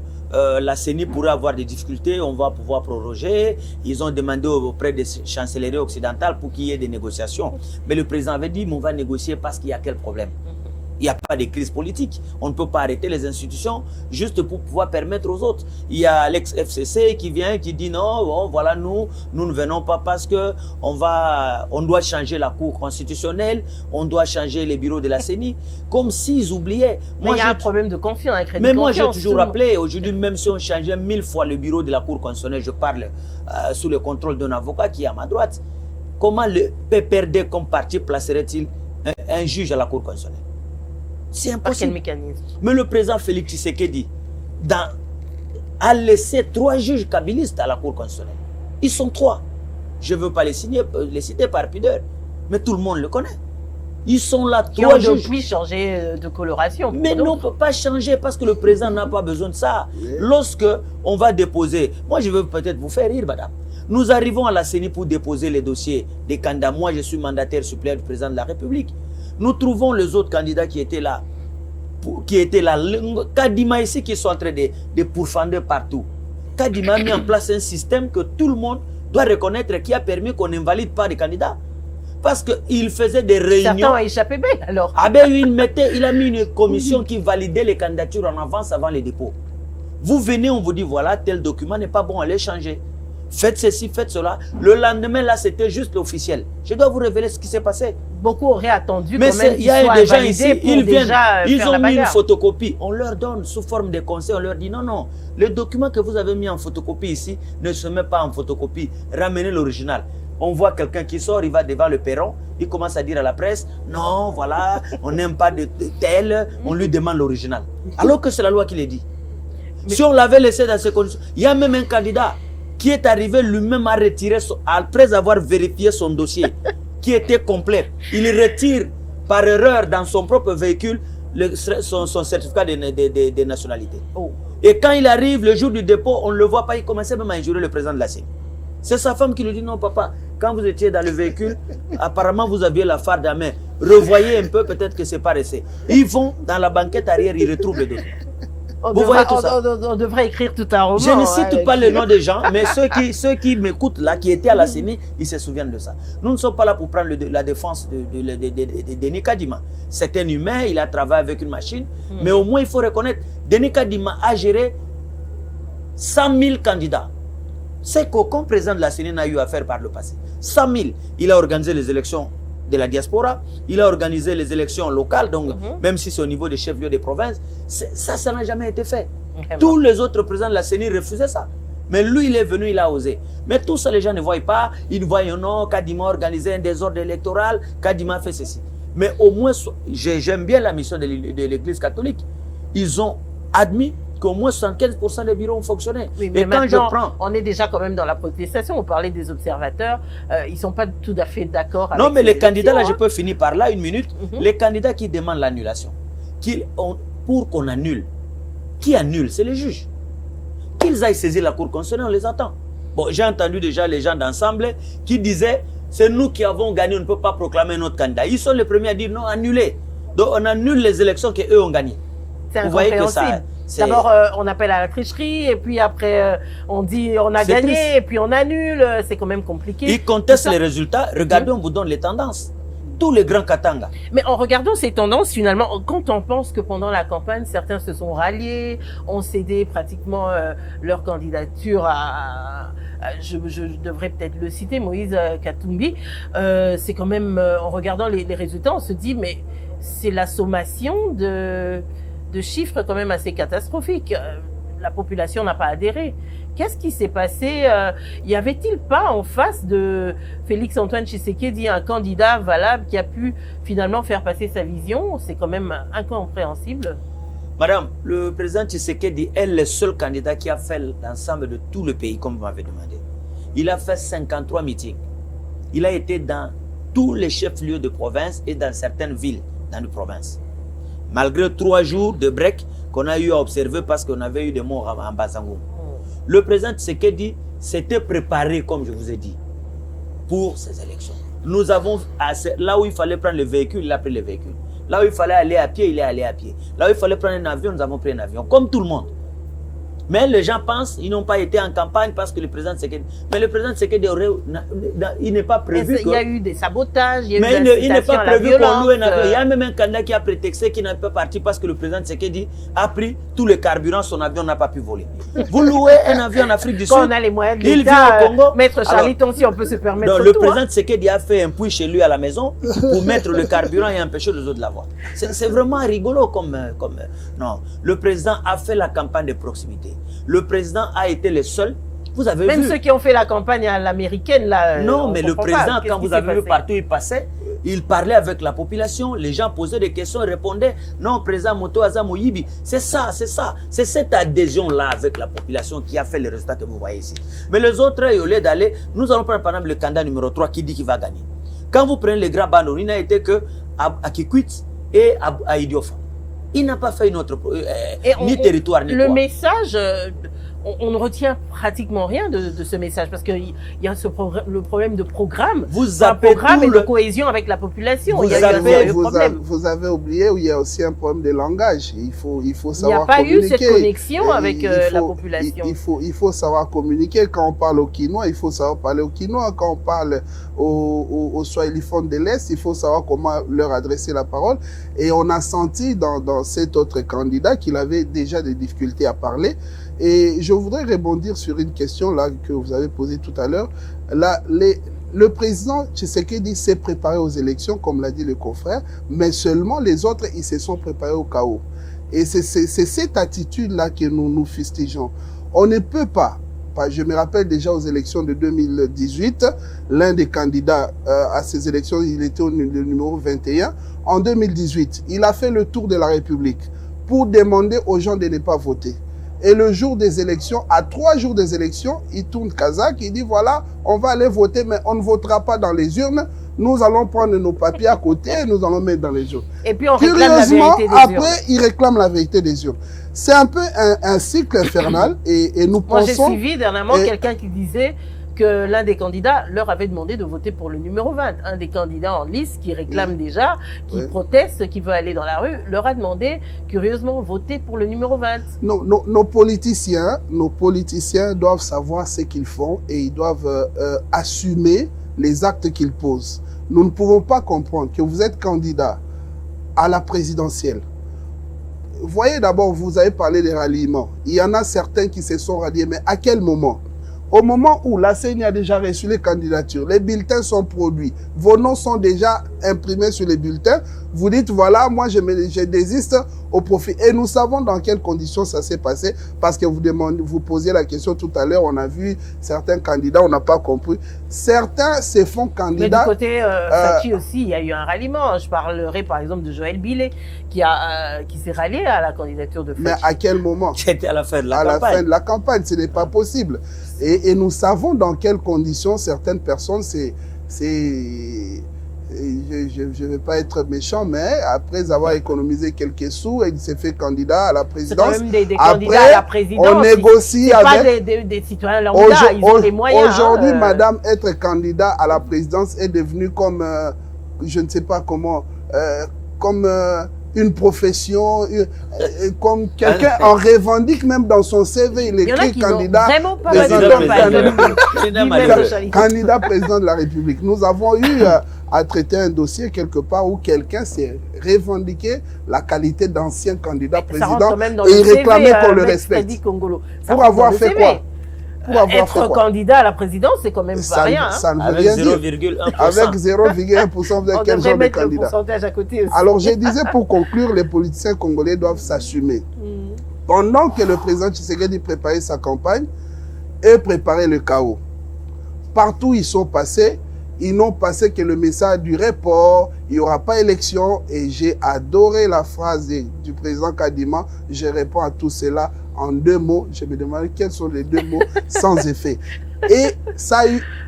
la CENI pourrait avoir des difficultés, on va pouvoir proroger. Ils ont demandé auprès des chancelleries occidentales pour qu'il y ait des négociations. Mais le président avait dit, mais on va négocier parce qu'il y a quel problème? Il n'y a pas de crise politique. On ne peut pas arrêter les institutions juste pour pouvoir permettre aux autres. Il y a l'ex-FCC qui vient, qui dit non, bon, voilà, nous ne venons pas parce que on doit changer la Cour constitutionnelle, on doit changer les bureaux de la CENI, comme s'ils oubliaient. Mais il y a un problème de confiance, un crédit mais de moi, j'ai confiance, toujours rappelé, aujourd'hui, même si on changeait 1000 fois le bureau de la Cour constitutionnelle, je parle sous le contrôle d'un avocat qui est à ma droite, comment le PPRD comme parti placerait-il un juge à la Cour constitutionnelle? C'est impossible. Par quel mécanisme? Mais le président Félix Tshisekedi a laissé 3 juges kabylistes à la Cour constitutionnelle. Ils sont 3. Je ne veux pas les citer par pudeur, mais tout le monde le connaît. Ils sont là, 3 juges. Qui ont changer de coloration. Mais non, on ne peut pas changer parce que le président n'a pas besoin de ça. Lorsque on va déposer, moi je veux peut-être vous faire rire, madame. Nous arrivons à la CENI pour déposer les dossiers des candidats. Moi, je suis mandataire suppléant du président de la République. Nous trouvons les autres candidats qui étaient là. Kadima ici qui sont en train de pourfender partout. Kadima a mis en place un système que tout le monde doit reconnaître qui a permis qu'on n'invalide pas des candidats. Parce qu'il faisait des réunions. Certains ont échappé belle alors. Ah ben il a mis une commission qui validait les candidatures en avance avant les dépôts. Vous venez, on vous dit voilà, tel document n'est pas bon, allez changer. Faites ceci, faites cela. Le lendemain, là, c'était juste l'officiel. Je dois vous révéler ce qui s'est passé. Beaucoup auraient attendu mais quand même il y a des gens ici, ils viennent, ils ont mis une bagarre. photocopie. On leur donne sous forme de conseil, on leur dit non, non, le document que vous avez mis en photocopie ici ne se met pas en photocopie. Ramenez l'original. On voit quelqu'un qui sort, il va devant le perron, il commence à dire à la presse, non, voilà, on n'aime pas de tel, on lui demande l'original. Alors que c'est la loi qui le dit. Mais si on l'avait laissé dans ces conditions, il y a même un candidat qui est arrivé lui-même à retirer, après avoir vérifié son dossier, qui était complet. Il retire par erreur dans son propre véhicule son certificat de nationalité. Oh. Et quand il arrive le jour du dépôt, on ne le voit pas, il commençait même à injurer le président de la CENI. C'est sa femme qui lui dit, non papa, quand vous étiez dans le véhicule, apparemment vous aviez la farde à main. Revoyez un peu, peut-être que c'est pas resté. Ils vont dans la banquette arrière, ils retrouvent le document. On devrait écrire tout un roman. Je ne cite pas le nom des gens, mais ceux qui m'écoutent là, qui étaient à la CENI, ils se souviennent de ça. Nous ne sommes pas là pour prendre la défense de Denis Kadima. C'est un humain, il a travaillé avec une machine, mais au moins il faut reconnaître, Denis Kadima a géré 100 000 candidats. C'est qu'aucun président de la CENI n'a eu à faire par le passé. 100 000. Il a organisé les élections de la diaspora, il a organisé les élections locales, donc même si c'est au niveau des chefs-lieux des provinces, ça n'a jamais été fait. Tous les autres présidents de la CENI refusaient ça. Mais lui, il est venu, il a osé. Mais tout ça, les gens ne voient pas. Ils voient, non, Kadima a organisé un désordre électoral, Kadima a fait ceci. Mais au moins, j'aime bien la mission de l'Église catholique. Ils ont admis qu'au moins 75% des bureaux ont fonctionné. Oui, mais on est déjà quand même dans la protestation. On parlait des observateurs. Ils ne sont pas tout à fait d'accord avec. Non, mais les candidats, là, je peux finir par là, une minute. Les candidats qui demandent l'annulation, pour qu'on annule, qui annule? C'est les juges. Qu'ils aillent saisir la Cour constitutionnelle, on les attend. Bon, j'ai entendu déjà les gens d'ensemble qui disaient, c'est nous qui avons gagné, on ne peut pas proclamer notre candidat. Ils sont les premiers à dire non, annulez. Donc on annule les élections qu'eux ont gagnées. C'est incompréhensible. D'abord, on appelle à la tricherie, et puis après, on dit on a gagné, triste. Et puis on annule. C'est quand même compliqué. Ils contestent les résultats. Regardez, on vous donne les tendances. Tous les grands Katanga. Mais en regardant ces tendances, finalement, quand on pense que pendant la campagne, certains se sont ralliés, ont cédé pratiquement leur candidature à je devrais peut-être le citer, Moïse Katumbi, c'est quand même, en regardant les résultats, on se dit, mais c'est la sommation de chiffres quand même assez catastrophiques. La population n'a pas adhéré. Qu'est-ce qui s'est passé? Y avait-il pas en face de Félix-Antoine Tshisekedi un candidat valable qui a pu finalement faire passer sa vision? C'est quand même incompréhensible. Madame, le président Tshisekedi est le seul candidat qui a fait l'ensemble de tout le pays, comme vous m'avez demandé. Il a fait 53 meetings. Il a été dans tous les chefs-lieux de province et dans certaines villes dans les provinces. Malgré 3 jours de break qu'on a eu à observer parce qu'on avait eu des morts en Bazangou. Le président Tshisekedi s'était préparé, comme je vous ai dit. pour ces élections. Nous avons là où il fallait prendre le véhicule, il a pris le véhicule. Là où il fallait aller à pied, il est allé à pied. Là où il fallait prendre un avion, nous avons pris un avion, comme tout le monde. Mais les gens pensent qu'ils n'ont pas été en campagne parce que le président Tshisekedi... Mais le président Tshisekedi, il n'est pas prévu. Il y a eu des sabotages, il y a mais eu des il n'est pas prévu qu'on loue un avion. Il y a même un candidat qui a prétexté qu'il n'a pas parti parce que le président Tshisekedi a pris tout le carburant, son avion n'a pas pu voler. Vous louez un avion en Afrique du Sud. Quand on a les moyens de il vit au Congo. Maître Charliton, si on peut se permettre. Donc, le président Tshisekedi a fait un puits chez lui à la maison pour mettre le carburant et empêcher les autres de l'avoir. C'est vraiment rigolo comme... Non, le président a fait la campagne de proximité. Le président a été le seul. Vous avez même vu. Ceux qui ont fait la campagne à l'américaine, là. Non, mais le président, quand vous avez vu partout où il passait, il parlait avec la population, les gens posaient des questions, répondaient. Non, président Moto Azamoyibi, c'est ça, c'est ça. C'est cette adhésion-là avec la population qui a fait les résultats que vous voyez ici. Mais les autres, au lieu d'aller, nous allons prendre par exemple le candidat numéro 3 qui dit qu'il va gagner. Quand vous prenez les grands bandeaux, il n'a été que à Kikwit et à Idiofa. Il n'a pas fait une autre, ni territoire, ni le quoi. Message, on ne retient pratiquement rien de ce message parce qu'il y a le problème de programme. Vous un programme et de cohésion avec la population. Vous avez oublié où il y a aussi un problème de langage. Il faut savoir communiquer. Il n'y a pas eu cette connexion avec la population. Il faut savoir communiquer. Quand on parle au quinois, il faut savoir parler au quinois. Quand on parle aux Swahiliphones de l'Est, il faut savoir comment leur adresser la parole. Et on a senti dans cet autre candidat qu'il avait déjà des difficultés à parler. Et je voudrais rebondir sur une question là que vous avez posée tout à l'heure. Le président Tshisekedi s'est préparé aux élections, comme l'a dit le confrère, mais seulement les autres, ils se sont préparés au chaos. Et c'est cette attitude-là que nous fustigeons. On ne peut pas, je me rappelle déjà aux élections de 2018, l'un des candidats à ces élections, il était au numéro 21. En 2018, il a fait le tour de la République pour demander aux gens de ne pas voter. Et le jour des élections, à 3 jours des élections, il tourne Kazakh, il dit voilà, on va aller voter, mais on ne votera pas dans les urnes. Nous allons prendre nos papiers à côté et nous allons mettre dans les urnes. Et puis on réclame la vérité des urnes. Après, il réclame la vérité des urnes. C'est un peu un cycle infernal et nous pensons... Moi, j'ai suivi dernièrement quelqu'un qui disait que l'un des candidats leur avait demandé de voter pour le numéro 20. Un des candidats en lice qui réclame déjà, qui proteste, qui veut aller dans la rue, leur a demandé, curieusement, voter pour le numéro 20. Non, nos politiciens doivent savoir ce qu'ils font et ils doivent assumer les actes qu'ils posent. Nous ne pouvons pas comprendre que vous êtes candidat à la présidentielle. Voyez d'abord, vous avez parlé des ralliements. Il y en a certains qui se sont ralliés, mais à quel moment ? Au moment où la CENI a déjà reçu les candidatures, les bulletins sont produits, vos noms sont déjà imprimés sur les bulletins, vous dites voilà, moi je désiste au profit. Et nous savons dans quelles conditions ça s'est passé, parce que vous posiez la question tout à l'heure, on a vu certains candidats, on n'a pas compris. Certains se font candidats. Mais du côté Fachi aussi, il y a eu un ralliement. Je parlerai par exemple de Joël Billet, qui s'est rallié à la candidature de Fachi. Mais à quel moment? C'était à la fin de la campagne. À la fin de la campagne, ce n'est pas possible. Et nous savons dans quelles conditions certaines personnes, je ne vais pas être méchant, mais après avoir économisé quelques sous, il s'est fait candidat à la présidence. C'est quand même des candidats à la présidence. On négocie avec... pas des citoyens lambda, ils ont des moyens. Aujourd'hui, madame, être candidat à la présidence est devenu comme, je ne sais pas comment, comme... une profession, comme quelqu'un en revendique même dans son CV, il écrit candidat candidat président de la République. Nous avons eu à traiter un dossier quelque part où quelqu'un s'est revendiqué la qualité d'ancien candidat président et il réclamait qu'on le respecte. Pour avoir fait quoi? Être candidat à la présidence, c'est quand même pas rien. Ça ne veut rien dire. Avec 0,1%, vous êtes quel genre de candidat? Le pourcentage à côté aussi. Alors, je disais, pour conclure, les politiciens congolais doivent s'assumer. Pendant que le président Tshisekedi préparait sa campagne et préparait le chaos, partout où ils sont passés, ils n'ont passé que le message du report, il n'y aura pas élection. Et j'ai adoré la phrase du président Kadima. Je réponds à tout cela en 2 mots. Je me demande quels sont les 2 mots sans effet. Et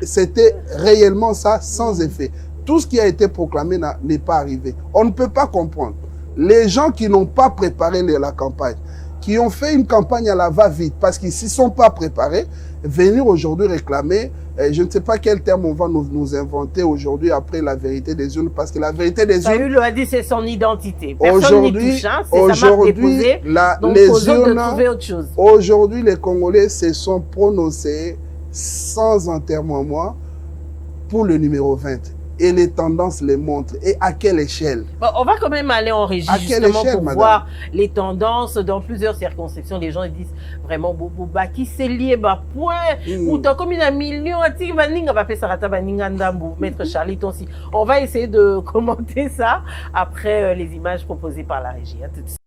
c'était réellement ça, sans effet. Tout ce qui a été proclamé n'est pas arrivé. On ne peut pas comprendre. Les gens qui n'ont pas préparé la campagne, qui ont fait une campagne à la va-vite parce qu'ils ne s'y sont pas préparés, venir aujourd'hui réclamer, je ne sais pas quel terme on va nous inventer aujourd'hui après la vérité des urnes, parce que la vérité des urnes... Fayulu a dit c'est son identité. Personne n'y touche, hein, c'est sa marque déposée. Donc les aux autres urnes, de trouver autre chose. Aujourd'hui, les Congolais se sont prononcés sans enterrement pour le numéro 20. Et les tendances les montrent. Et à quelle échelle? Bon, on va quand même aller en régie justement pour voir les tendances dans plusieurs circonscriptions. Les gens disent vraiment Boubouba qui s'est lié point ou tant comme il a million maître Charlie Tonsi. On va essayer de commenter ça après les images proposées par la régie. À tout de suite.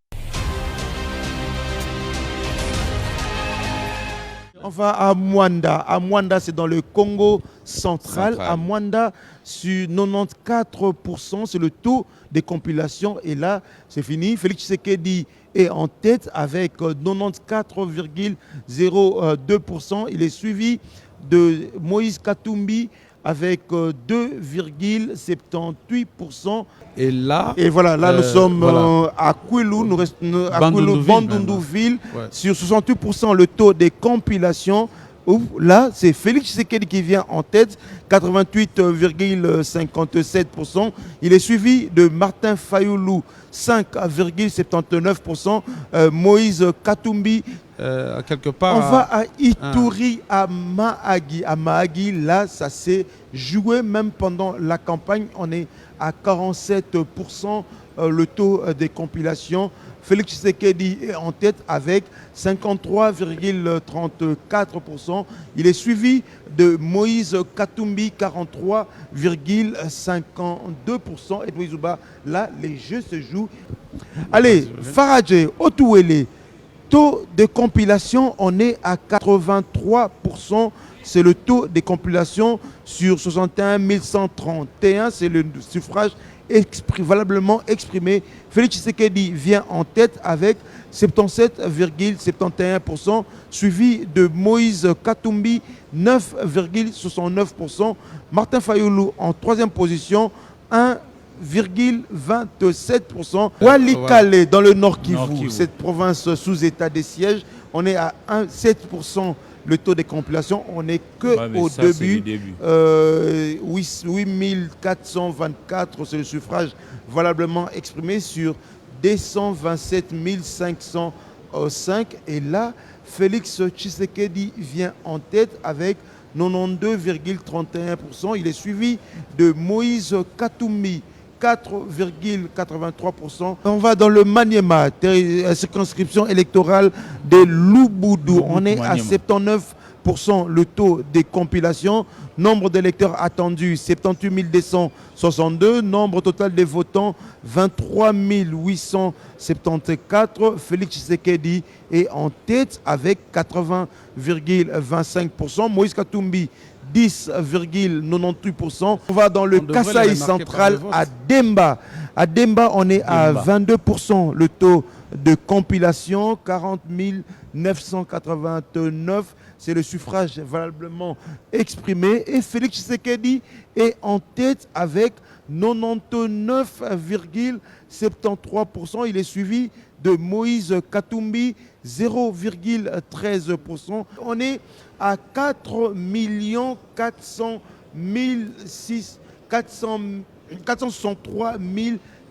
On va à Mwanda. À Mwanda, c'est dans le Congo central. À Mwanda, sur 94%, c'est le taux de compilation. Et là, c'est fini. Félix Tshisekedi est en tête avec 94,02%. Il est suivi de Moïse Katumbi avec 2,78%. Et là, voilà, nous sommes à Kwilu, nous restons à Bandundu-Ville, sur 68% le taux de compilation. Là, c'est Félix Tshisekedi qui vient en tête, 88,57%. Il est suivi de Martin Fayulu, 5,79%. Moïse Katumbi, quelque part. On va à Ituri, à Mahagi. À Mahagi, là, ça s'est joué même pendant la campagne. On est à 47% le taux des compilations. Félix Tshisekedi est en tête avec 53,34%. Il est suivi de Moïse Katumbi, 43,52%. Et Louisouba, là, les jeux se jouent. Allez, Faradje, Otouélé, taux de compilation, on est à 83%. C'est le taux de compilation sur 61 131. C'est le suffrage valablement exprimé. Félix Tshisekedi vient en tête avec 77,71%, suivi de Moïse Katumbi, 9,69%. Martin Fayulu en troisième position, 1,27%. Walikale dans le Nord Kivu, cette province sous état de siège, on est à 7%. Le taux de compilation, on n'est que au début. 8424, c'est le suffrage valablement exprimé sur 227 505. Et là, Félix Tshisekedi vient en tête avec 92,31%. Il est suivi de Moïse Katumbi, 4,83%. On va dans le Maniema, circonscription électorale de Louboudou. On est à 79% le taux des compilations. Nombre d'électeurs attendus, 78 262. Nombre total des votants, 23 874. Félix Tshisekedi est en tête avec 80,25%. Moïse Katumbi, 10,98%. On va dans le Kasaï central à Demba. À Demba, on est à 22% le taux de compilation, 40 989. C'est le suffrage valablement exprimé. Et Félix Tshisekedi est en tête avec 99,73%. Il est suivi de Moïse Katumbi, 0,13%. On est à 4 463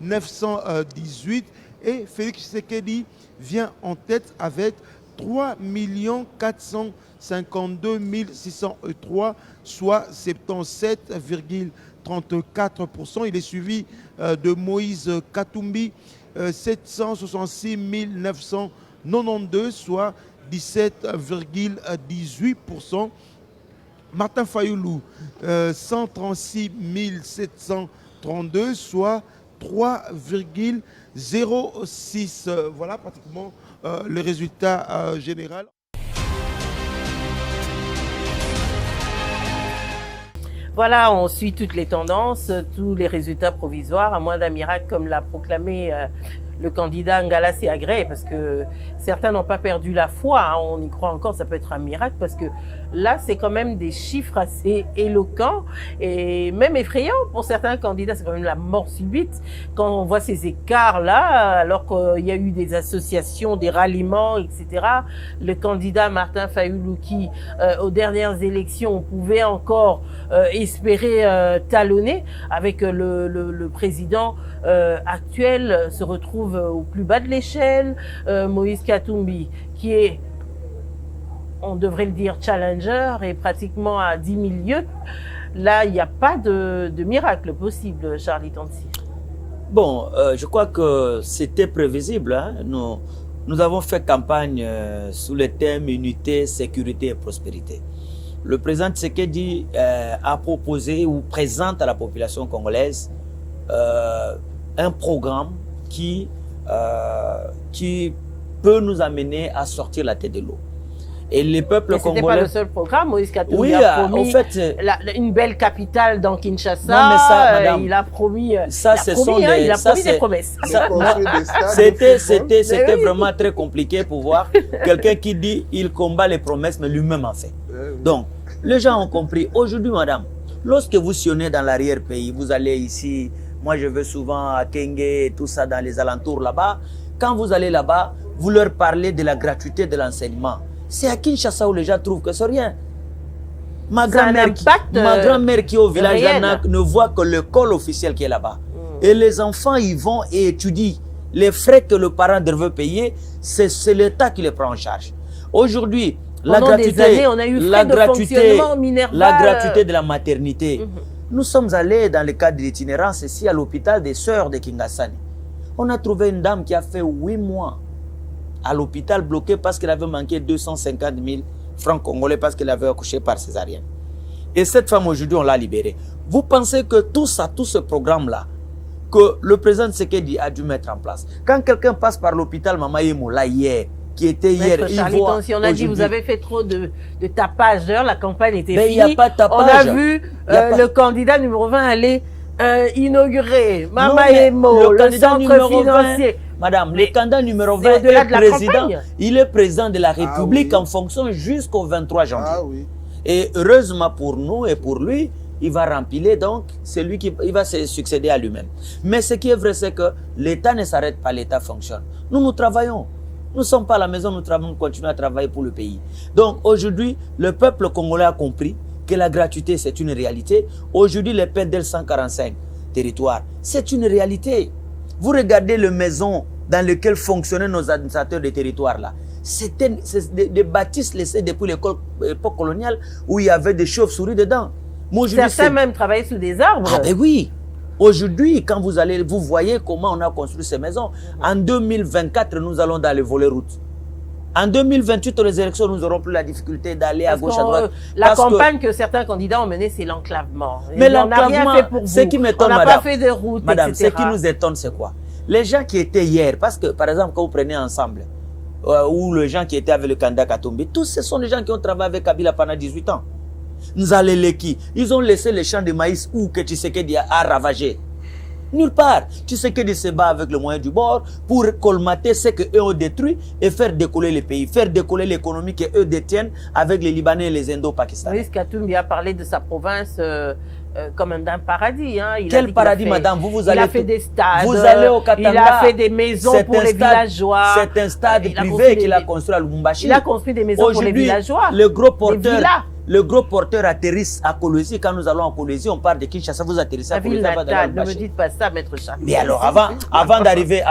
918 et Félix Tshisekedi vient en tête avec 3 452 603, soit 77,34%. Il est suivi de Moïse Katumbi, 766 992, soit 17,18%. Martin Fayulu, 136 732, soit 3,06. Voilà pratiquement le résultat général. Voilà, on suit toutes les tendances, tous les résultats provisoires, à moins d'un miracle comme l'a proclamé le candidat Ngalassi Agré, parce que certains n'ont pas perdu la foi, hein, on y croit encore, ça peut être un miracle, parce que là, c'est quand même des chiffres assez éloquents et même effrayants pour certains candidats. C'est quand même la mort subite quand on voit ces écarts-là, alors qu'il y a eu des associations, des ralliements, etc. Le candidat Martin Fayulu qui, aux dernières élections, on pouvait encore espérer talonner avec le président actuel se retrouve au plus bas de l'échelle. Moïse Katumbi, qui est, on devrait le dire, challenger et pratiquement à 10 000 lieues. Là, il n'y a pas de miracle possible, Charlie Tansi. Bon, je crois que c'était prévisible. Hein. Nous avons fait campagne sous le thème unité, sécurité et prospérité. Le président Tshisekedi a proposé ou présente à la population congolaise un programme qui peut nous amener à sortir la tête de l'eau. Et les peuples congolais... C'était pas le seul programme. Moïse Katumbi a promis une belle capitale dans Kinshasa. Non, mais ça, madame, il a promis, ça, il a promis des promesses. C'était vraiment très compliqué pour voir quelqu'un qui dit il combat les promesses, mais lui-même en fait. Donc, les gens ont compris. Aujourd'hui, madame, lorsque vous sillonnez dans l'arrière-pays, vous allez ici, moi je vais souvent à Kenge et tout ça dans les alentours là-bas. Quand vous allez là-bas, vous leur parlez de la gratuité de l'enseignement. C'est à Kinshasa où les gens trouvent que c'est rien. Ma grand-mère qui est au village ne voit que l'école officielle qui est là-bas. Et les enfants, ils vont et étudient. Les frais que le parent devait payer, c'est l'État qui les prend en charge. Aujourd'hui, la gratuité de la maternité. Nous sommes allés dans le cadre de l'itinérance ici à l'hôpital des sœurs de Kingasani. On a trouvé une dame qui a fait 8 mois à l'hôpital bloqué parce qu'elle avait manqué 250 000 francs congolais parce qu'elle avait accouché par césarienne. Et cette femme aujourd'hui, on l'a libérée. Vous pensez que tout ça, tout ce programme-là, que le président Tshisekedi a dû mettre en place. Quand quelqu'un passe par l'hôpital Mama Yemo, là hier, qui était hier, si on a dit vous avez fait trop de tapage, d'ailleurs la campagne était finie. Il n'y a pas de tapage. On a vu le candidat numéro 20 aller inaugurer Mama Yemo, le centre financier. Madame, le candidat numéro 20 est président. Il est président de la République en fonction jusqu'au 23 janvier. Ah, oui. Et heureusement pour nous et pour lui, il va remplir, donc c'est lui qui va se succéder à lui-même. Mais ce qui est vrai, c'est que l'État ne s'arrête pas, l'État fonctionne. Nous travaillons. Nous ne sommes pas à la maison, nous continuons à travailler pour le pays. Donc aujourd'hui, le peuple congolais a compris que la gratuité, c'est une réalité. Aujourd'hui, les PEDEL 145 territoires, c'est une réalité. Vous regardez les maisons dans lesquelles fonctionnaient nos administrateurs des territoires là. C'était des bâtisses laissées depuis l'époque coloniale où il y avait des chauves-souris dedans. Certains même travaillaient sous des arbres. Ah ben oui. Aujourd'hui, quand vous allez, vous voyez comment on a construit ces maisons. En 2024, nous allons dans les volets routes. En 2028, aux élections, nous n'aurons plus la difficulté d'aller à gauche, à droite. La campagne que certains candidats ont menée, c'est l'enclavement. Mais l'enclavement, ce qui m'étonne, madame, on n'a pas fait de route, madame, etc. Ce qui nous étonne, c'est quoi? Les gens qui étaient hier, parce que, par exemple, quand vous prenez ensemble, ou les gens qui étaient avec le candidat Katumbi, tous ce sont les gens qui ont travaillé avec Kabila pendant 18 ans. Nzaleleki, ils ont laissé les champs de maïs où que Tshisekedi a ravagé. Nulle part. Tshisekedi se bat avec le moyen du bord pour colmater ce qu'eux ont détruit et faire décoller le pays, faire décoller l'économie qu'eux détiennent avec les Libanais et les Indo-Pakistanais. Moïse Katumbi a parlé de sa province comme d'un paradis. Hein. Quel paradis, madame? Vous allez il a fait des stades, vous allez au Katanga, il a fait des maisons pour les villageois. C'est un stade privé qu'il a construit à Lubumbashi. Il a construit des maisons pour les villageois. Le gros porteur atterrisse à Kolwezi. Quand nous allons à Kolwezi, on part de Kinshasa, vous atterrissez à Kolwezi. Ne me dites pas ça, maître Charles. Mais alors, avant d'arriver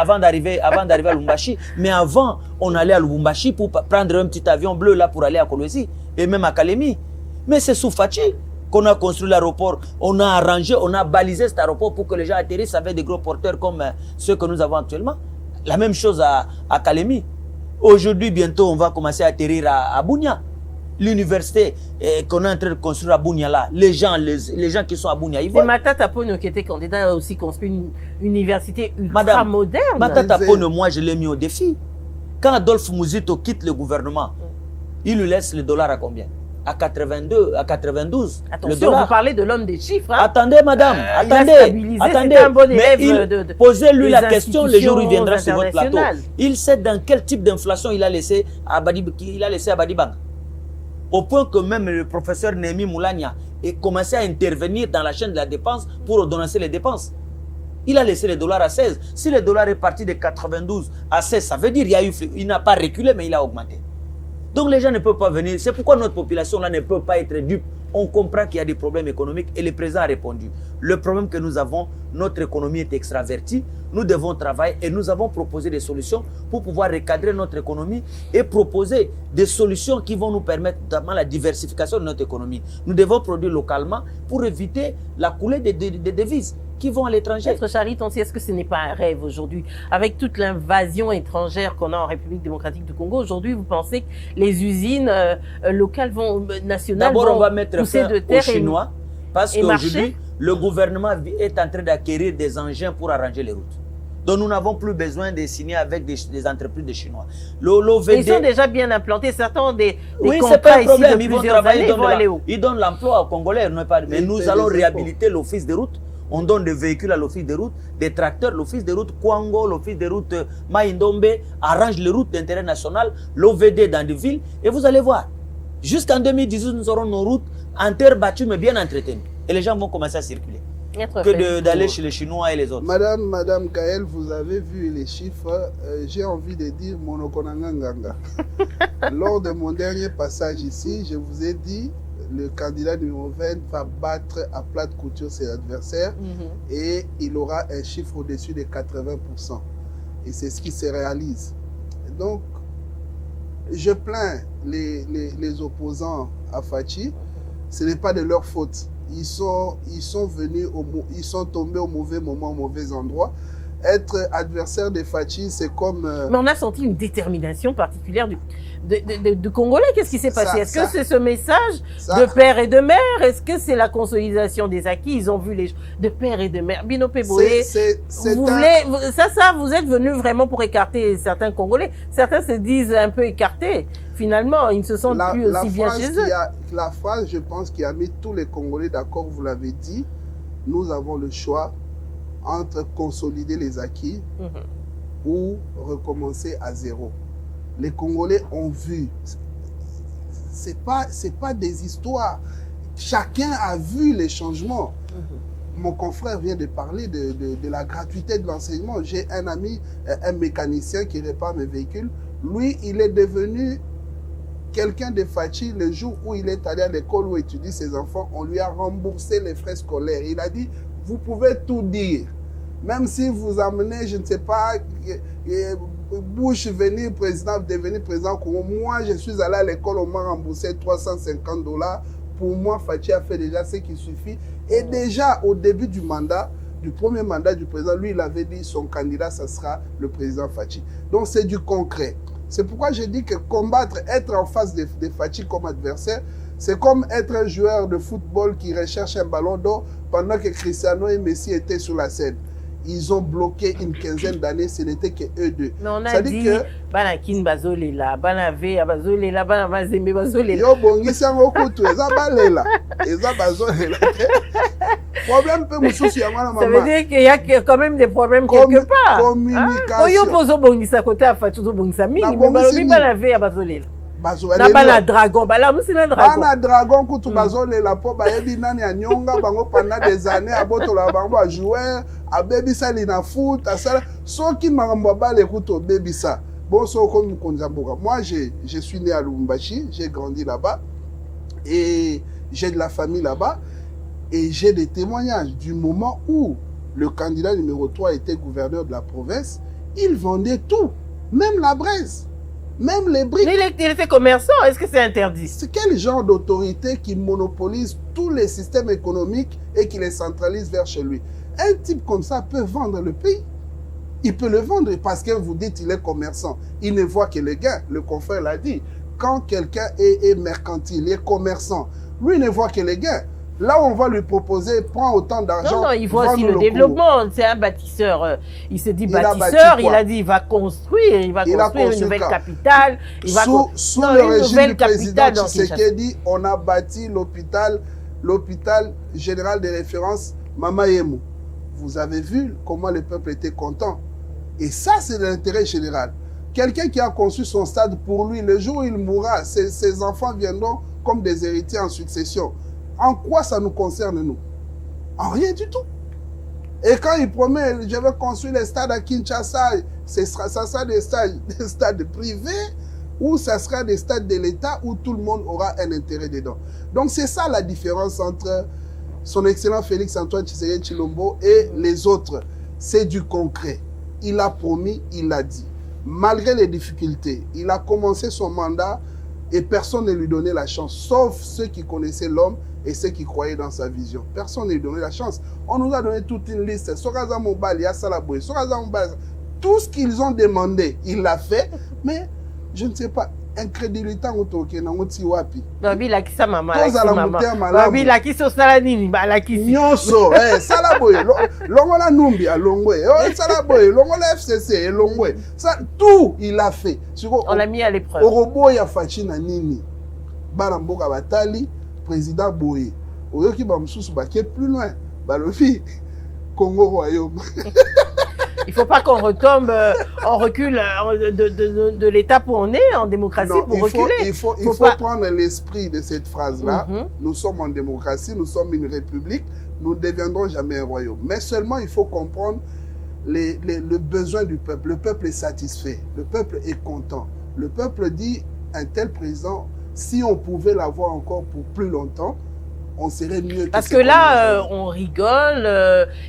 à Lubumbashi, mais avant, on allait à Lubumbashi pour prendre un petit avion bleu là pour aller à Kolwezi et même à Kalemi. Mais c'est sous Fachi qu'on a construit l'aéroport. On a arrangé, on a balisé cet aéroport pour que les gens atterrissent avec des gros porteurs comme ceux que nous avons actuellement. La même chose à Kalemi. Aujourd'hui, bientôt, on va commencer à atterrir à Bunia. L'université qu'on est en train de construire à Bunia là, les gens qui sont à Bunia, ils voient. C'est Matata Ponyo qui était candidat a aussi construit une université ultra moderne. Matata Ponyo, moi je l'ai mis au défi. Quand Adolphe Muzito quitte le gouvernement, il lui laisse le dollar à combien? À 82, à 92. Attention, vous parlez de l'homme des chiffres. Hein. Attendez, madame, attendez. Un bon posez-lui la question le jour où il viendra sur votre plateau. Il sait dans quel type d'inflation il a laissé à Badibang. Au point que même le professeur Némi Moulania ait commencé à intervenir dans la chaîne de la dépense pour ordonnancer les dépenses. Il a laissé le dollar à 16. Si le dollar est parti de 92 à 16, ça veut dire qu'il n'a pas reculé, mais il a augmenté. Donc les gens ne peuvent pas venir. C'est pourquoi notre population là ne peut pas être dupe. On comprend qu'il y a des problèmes économiques et le président a répondu. Le problème que nous avons, notre économie est extravertie. Nous devons travailler et nous avons proposé des solutions pour pouvoir recadrer notre économie et proposer des solutions qui vont nous permettre notamment la diversification de notre économie. Nous devons produire localement pour éviter la coulée des devises qui vont à l'étranger. Maître Charit, est-ce que ce n'est pas un rêve aujourd'hui? Avec toute l'invasion étrangère qu'on a en République démocratique du Congo, aujourd'hui, vous pensez que les usines locales nationales D'abord, vont on va mettre pousser fin de terre aux Chinois parce et qu'aujourd'hui, le gouvernement est en train d'acquérir des engins pour arranger les routes. Donc nous n'avons plus besoin de signer avec des entreprises de Chinois. Ils sont déjà bien implantés. Certains ont des oui, contrats pas un ici problème. de Ils vont plusieurs travailler, années. Ils vont aller où? ils donnent l'emploi aux Congolais. Mais nous allons réhabiliter l'office de route. On donne des véhicules à l'office de route, des tracteurs, l'office de route Kwango, l'office de route Maïndombe, arrange les routes d'intérêt national, l'OVD dans des villes, et vous allez voir. Jusqu'en 2018, nous aurons nos routes en terre battue, mais bien entretenues. Et les gens vont commencer à circuler. Que d'aller chez les Chinois et les autres. Madame Gaël, vous avez vu les chiffres. J'ai envie de dire Monokonanganganga. Lors de mon dernier passage ici, je vous ai dit le candidat numéro 20 va battre à plate couture ses adversaires et il aura un chiffre au-dessus de 80%. Et c'est ce qui se réalise. Donc, je plains les opposants à Fachi. Ce n'est pas de leur faute. Ils sont tombés au mauvais moment, au mauvais endroit. Être adversaire de Fachi, c'est comme... Mais on a senti une détermination particulière de Congolais. Qu'est-ce qui s'est passé? Est-ce que c'est ce message de père et de mère? Est-ce que c'est la consolidation des acquis? Ils ont vu les de père et de mère. Bino Peboé, vous êtes venu vraiment pour écarter certains Congolais. Certains se disent un peu écartés. Finalement, ils ne se sentent plus aussi bien chez eux. La phrase, je pense, qui a mis tous les Congolais d'accord, vous l'avez dit, nous avons le choix entre consolider les acquis ou recommencer à zéro. Les Congolais ont vu. C'est pas des histoires. Chacun a vu les changements. Mon confrère vient de parler de la gratuité de l'enseignement. J'ai un ami, un mécanicien qui répare mes véhicules. Lui, il est devenu quelqu'un de Fachi. Le jour où il est allé à l'école où étudie ses enfants, on lui a remboursé les frais scolaires. Il a dit, vous pouvez tout dire. Même si vous amenez, je ne sais pas, Bush devenir président, moi je suis allé à l'école, on m'a remboursé $350. Pour moi, Fachi a fait déjà ce qui suffit. Et déjà, au début du premier mandat du président, lui, il avait dit son candidat, ça sera le président Fachi. Donc, c'est du concret. C'est pourquoi je dis que combattre, être en face de Fachi comme adversaire, c'est comme être un joueur de football qui recherche un ballon d'or pendant que Cristiano et Messi étaient sur la scène. Ils ont bloqué une quinzaine d'années, ce n'était que eux deux. Mais on a dit que Banakin Bazolela, Banave Bazolela, Banamazembe Bazolela. Yo bongisa ngokutu eza balela, eza bazolela. Problème peut me soucier à moi. Ça veut dire qu'il y a quand même des problèmes quelque part. Communication. Oyo pozo bongisa côté à Fatou bongisa mingi, mais balobi Banave Bazolela. Na bana dragon, bala musina dragon. Bana dragon kutu bazolela po bayebi nani anyonga bango pendant des années abotola bango a joueur. A bebisa li na foot, à ça, soki makambo bale kuto bebisa. Bon, so comme Konzamboka. Moi, je suis né à Lubumbashi, j'ai grandi là-bas et j'ai de la famille là-bas et j'ai des témoignages du moment où le candidat numéro 3 était gouverneur de la province, il vendait tout, même la braise, même les briques. Il était commerçant, est-ce que c'est interdit? C'est quel genre d'autorité qui monopolise tous les systèmes économiques et qui les centralise vers chez lui? Un type comme ça peut vendre le pays. Il peut le vendre parce que vous dites qu'il est commerçant. Il ne voit que les gains. Le confrère l'a dit. Quand quelqu'un est mercantile, il est commerçant, lui ne voit que les gains. Là, on va lui proposer, prends autant d'argent. Non, il voit aussi le développement. C'est un bâtisseur. Il se dit bâtisseur. Il a dit il va construire. Il va construire une nouvelle capitale. Sous le régime du président Tshisekedi, on a bâti l'hôpital général de référence Mama Yemu. Vous avez vu comment le peuple était content. Et ça, c'est l'intérêt général. Quelqu'un qui a conçu son stade pour lui, le jour où il mourra, ses enfants viendront comme des héritiers en succession. En quoi ça nous concerne, nous? En rien du tout. Et quand il promet, je vais construire les stades à Kinshasa, ça sera des stades privés ou ça sera des stades de l'État où tout le monde aura un intérêt dedans. Donc c'est ça la différence entre son excellent Félix-Antoine Tshisekedi Tshilombo et les autres. C'est du concret. Il a promis, il l'a dit. Malgré les difficultés, il a commencé son mandat et personne ne lui donnait la chance, sauf ceux qui connaissaient l'homme et ceux qui croyaient dans sa vision. Personne ne lui donnait la chance. On nous a donné toute une liste. Soraza Mobali, Yassalaboye, Soraza Mobali, tout ce qu'ils ont demandé, il l'a fait, mais je ne sais pas. Incrédulité en autoké na ngoti wapi. Babi la kisa mama la kisa mama. Babi la kisa sala nini ba la kisi. Nyonso Salaboye longola Numbi a Longwe. Salaboye longola FCC Longwe. Ça tout il a fait. On l'a mis à l'épreuve. Orobo ya fachi na nini. Bana mboka batali président Boye. Oyoki ba msusu ba qui plus loin. Balofi Congo Royaume. Il ne faut pas qu'on retombe, on recule de l'étape où on est en démocratie pour reculer. Il faut prendre l'esprit de cette phrase-là. Nous sommes en démocratie, nous sommes une république, nous ne deviendrons jamais un royaume. Mais seulement il faut comprendre le besoin du peuple. Le peuple est satisfait, le peuple est content. Le peuple dit, un tel président, si on pouvait l'avoir encore pour plus longtemps, on serait mieux. Parce que là, on rigole,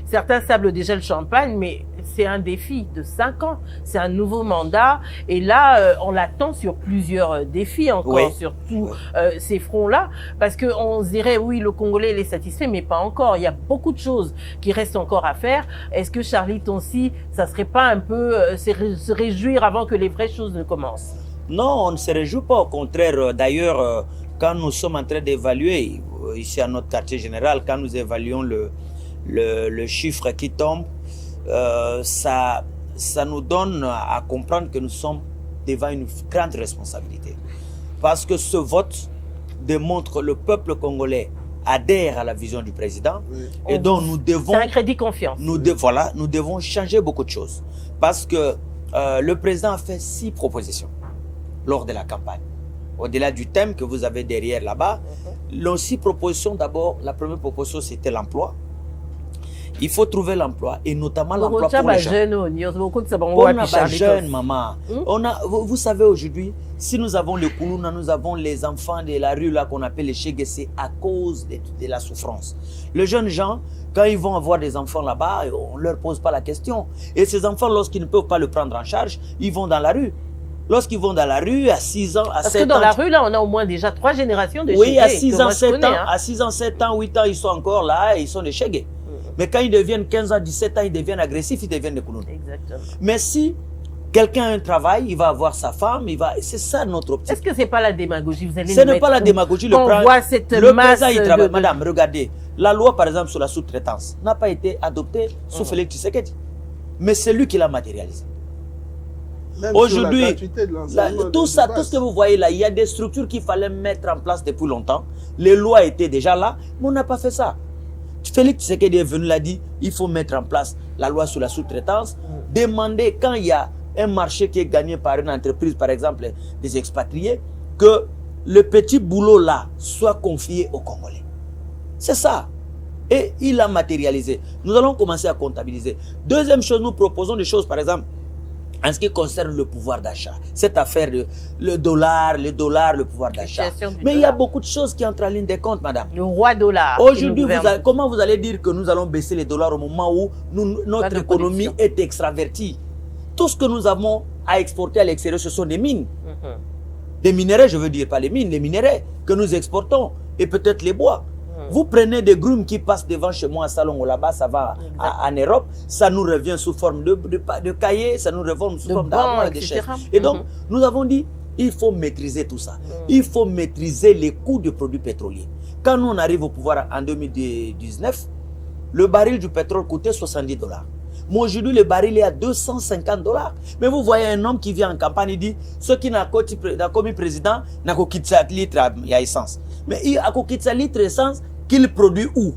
certains sablent déjà le champagne, mais c'est un défi de 5 ans. C'est un nouveau mandat. Et là, on l'attend sur plusieurs défis encore, sur tous ces fronts-là. Parce qu'on se dirait, oui, le Congolais, il est satisfait, mais pas encore. Il y a beaucoup de choses qui restent encore à faire. Est-ce que Charlie Tonsi, ça serait pas un peu se réjouir avant que les vraies choses ne commencent? Non, on ne se réjouit pas. Au contraire, d'ailleurs, quand nous sommes en train d'évaluer, ici à notre quartier général, quand nous évaluons le chiffre qui tombe, ça nous donne à comprendre que nous sommes devant une grande responsabilité. Parce que ce vote démontre que le peuple congolais adhère à la vision du président et donc nous devons... C'est un crédit confiance. Nous devons changer beaucoup de choses. Parce que le président a fait 6 propositions lors de la campagne. Au-delà du thème que vous avez derrière là-bas, les 6 propositions, d'abord, la première proposition, c'était l'emploi. Il faut trouver l'emploi, et notamment l'emploi pour les jeunes. On a des jeunes, maman. Vous savez, aujourd'hui, si nous avons le Koulouna, nous avons les enfants de la rue là qu'on appelle les Chégué, c'est à cause de la souffrance. Les jeunes gens, quand ils vont avoir des enfants là-bas, on ne leur pose pas la question. Et ces enfants, lorsqu'ils ne peuvent pas le prendre en charge, ils vont dans la rue. Lorsqu'ils vont dans la rue, à 6 ans, à 7 ans... Parce que dans la rue, là, on a au moins déjà 3 générations de Chégué. Oui, à 6 ans, 7 ans, à 6 ans, 7 ans, 8 ans, ils sont encore là et ils sont des Chégué. Mais quand ils deviennent 15 ans, 17 ans, ils deviennent agressifs, ils deviennent des Koulouna. Exactement. Mais si quelqu'un a un travail, il va avoir sa femme, c'est ça notre optique. Est-ce que ce n'est pas la démagogie? Vous allez ce n'est pas la démagogie. On voit cette masse président, il travaille. Madame, regardez, la loi, par exemple, sur la sous-traitance n'a pas été adoptée sous Félix Tshisekedi. Mais c'est lui qui l'a matérialisé. Aujourd'hui, tout ça, tout ce que vous voyez là, il y a des structures qu'il fallait mettre en place depuis longtemps. Les lois étaient déjà là, mais on n'a pas fait ça. Félix Tshisekedi est venu, l'a dit, il faut mettre en place la loi sur la sous-traitance, demander quand il y a un marché qui est gagné par une entreprise, par exemple des expatriés, que le petit boulot là soit confié aux Congolais. C'est ça. Et il a matérialisé. Nous allons commencer à comptabiliser. Deuxième chose, nous proposons des choses, par exemple, en ce qui concerne le pouvoir d'achat. Cette affaire de le dollar, le pouvoir d'achat. Mais il y a beaucoup de choses qui entrent en ligne de compte, madame. Le roi dollar. Aujourd'hui, comment vous allez dire que nous allons baisser les dollars au moment où notre économie est extravertie? Tout ce que nous avons à exporter à l'extérieur, ce sont des mines. Des minerais, je veux dire, pas les mines, les minerais que nous exportons et peut-être les bois. Vous prenez des grumes qui passent devant chez moi à Salongo, là-bas, ça va en Europe, ça nous revient sous forme de cahiers, ça nous revient sous forme d'armoires et de chaises. Et donc, nous avons dit, il faut maîtriser tout ça. Il faut maîtriser les coûts des produits pétroliers. Quand nous on arrive au pouvoir en 2019, le baril du pétrole coûtait $70. Mais aujourd'hui, le baril est à $250. Mais vous voyez un homme qui vient en campagne, il dit, ce qui n'a commis président, n'a qu'au quitter sa litre à essence. Mais il a qu'au quitter sa litre d'essence, qu'il produit où?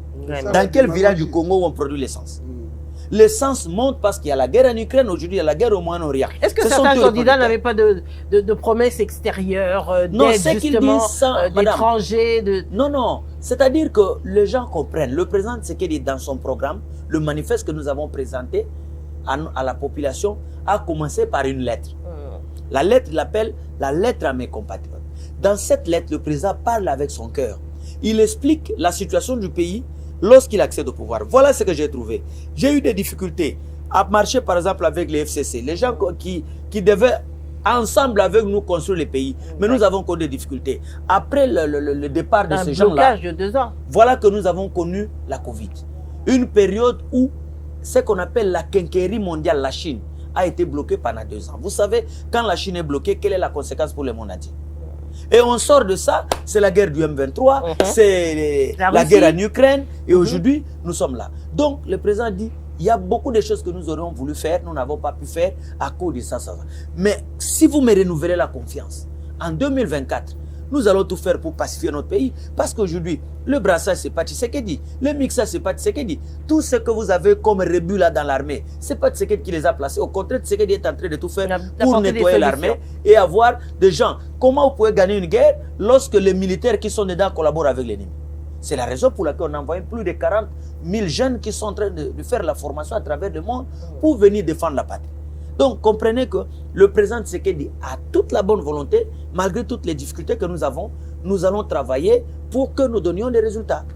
Dans quel village du Congo où on produit l'essence? L'essence monte parce qu'il y a la guerre en Ukraine, aujourd'hui il y a la guerre au Moyen-Orient. Est-ce que Ce sont certains eux les candidats producteurs. n'avaient pas de promesses extérieures, Non, d'aide c'est qu'ils justement disent ça, madame. d'étrangers Non, non. C'est-à-dire que les gens comprennent. Le président Tshisekedi, dans son programme, le manifeste que nous avons présenté à la population, a commencé par une lettre. La lettre, il l'appelle la lettre à mes compatriotes. Dans cette lettre, le président parle avec son cœur. Il explique la situation du pays lorsqu'il accède au pouvoir. Voilà ce que j'ai trouvé. J'ai eu des difficultés à marcher, par exemple, avec les FCC. Les gens qui devaient ensemble avec nous construire le pays. Mais nous avons connu des difficultés. Après le départ de ces gens-là, blocage de 2 ans. voilà que nous avons connu la Covid. Une période où ce qu'on appelle la quincaillerie mondiale, la Chine, a été bloquée pendant 2 ans. Vous savez, quand la Chine est bloquée, quelle est la conséquence pour le monde entier? Et on sort de ça, c'est la guerre du M23, c'est la guerre en Ukraine, et aujourd'hui, nous sommes là. Donc, le président dit, il y a beaucoup de choses que nous aurions voulu faire, nous n'avons pas pu faire à cause de ça. Mais si vous me renouvelez la confiance, en 2024, nous allons tout faire pour pacifier notre pays. Parce qu'aujourd'hui, le brassage, c'est pas Tshisekedi. Le mixage, c'est pas Tshisekedi. Tout ce que vous avez comme rebut là dans l'armée, c'est pas Tshisekedi qui les a placés. Au contraire, Tshisekedi est en train de tout faire pour nettoyer l'armée et avoir des gens. Comment vous pouvez gagner une guerre lorsque les militaires qui sont dedans collaborent avec l'ennemi? C'est la raison pour laquelle on a envoyé plus de 40 000 jeunes qui sont en train de faire la formation à travers le monde pour venir défendre la patrie. Donc, comprenez que le président Tshisekedi a toute la bonne volonté, malgré toutes les difficultés que nous avons, nous allons travailler pour que nous donnions des résultats.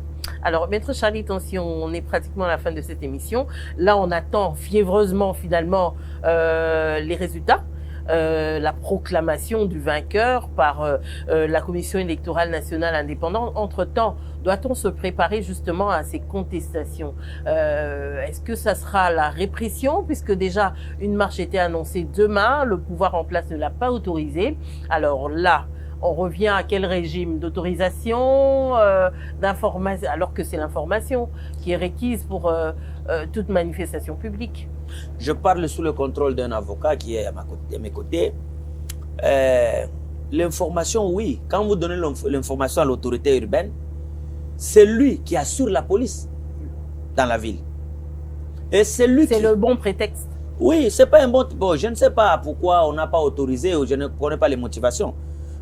Alors, Maître Charlie, si on est pratiquement à la fin de cette émission, là, on attend fiévreusement, finalement, les résultats. La proclamation du vainqueur par la Commission électorale nationale indépendante. Entre-temps, doit-on se préparer justement à ces contestations? Est-ce que ça sera la répression, puisque déjà une marche était annoncée demain, le pouvoir en place ne l'a pas autorisée. Alors là, on revient à quel régime d'autorisation, d'information, alors que c'est l'information qui est requise pour toute manifestation publique? Je parle sous le contrôle d'un avocat qui est à mes côtés. L'information, oui. Quand vous donnez l'information à l'autorité urbaine, c'est lui qui assure la police dans la ville. Et c'est lui qui... C'est le bon prétexte. Oui, c'est pas un bon... Bon, je ne sais pas pourquoi on n'a pas autorisé ou je ne connais pas les motivations.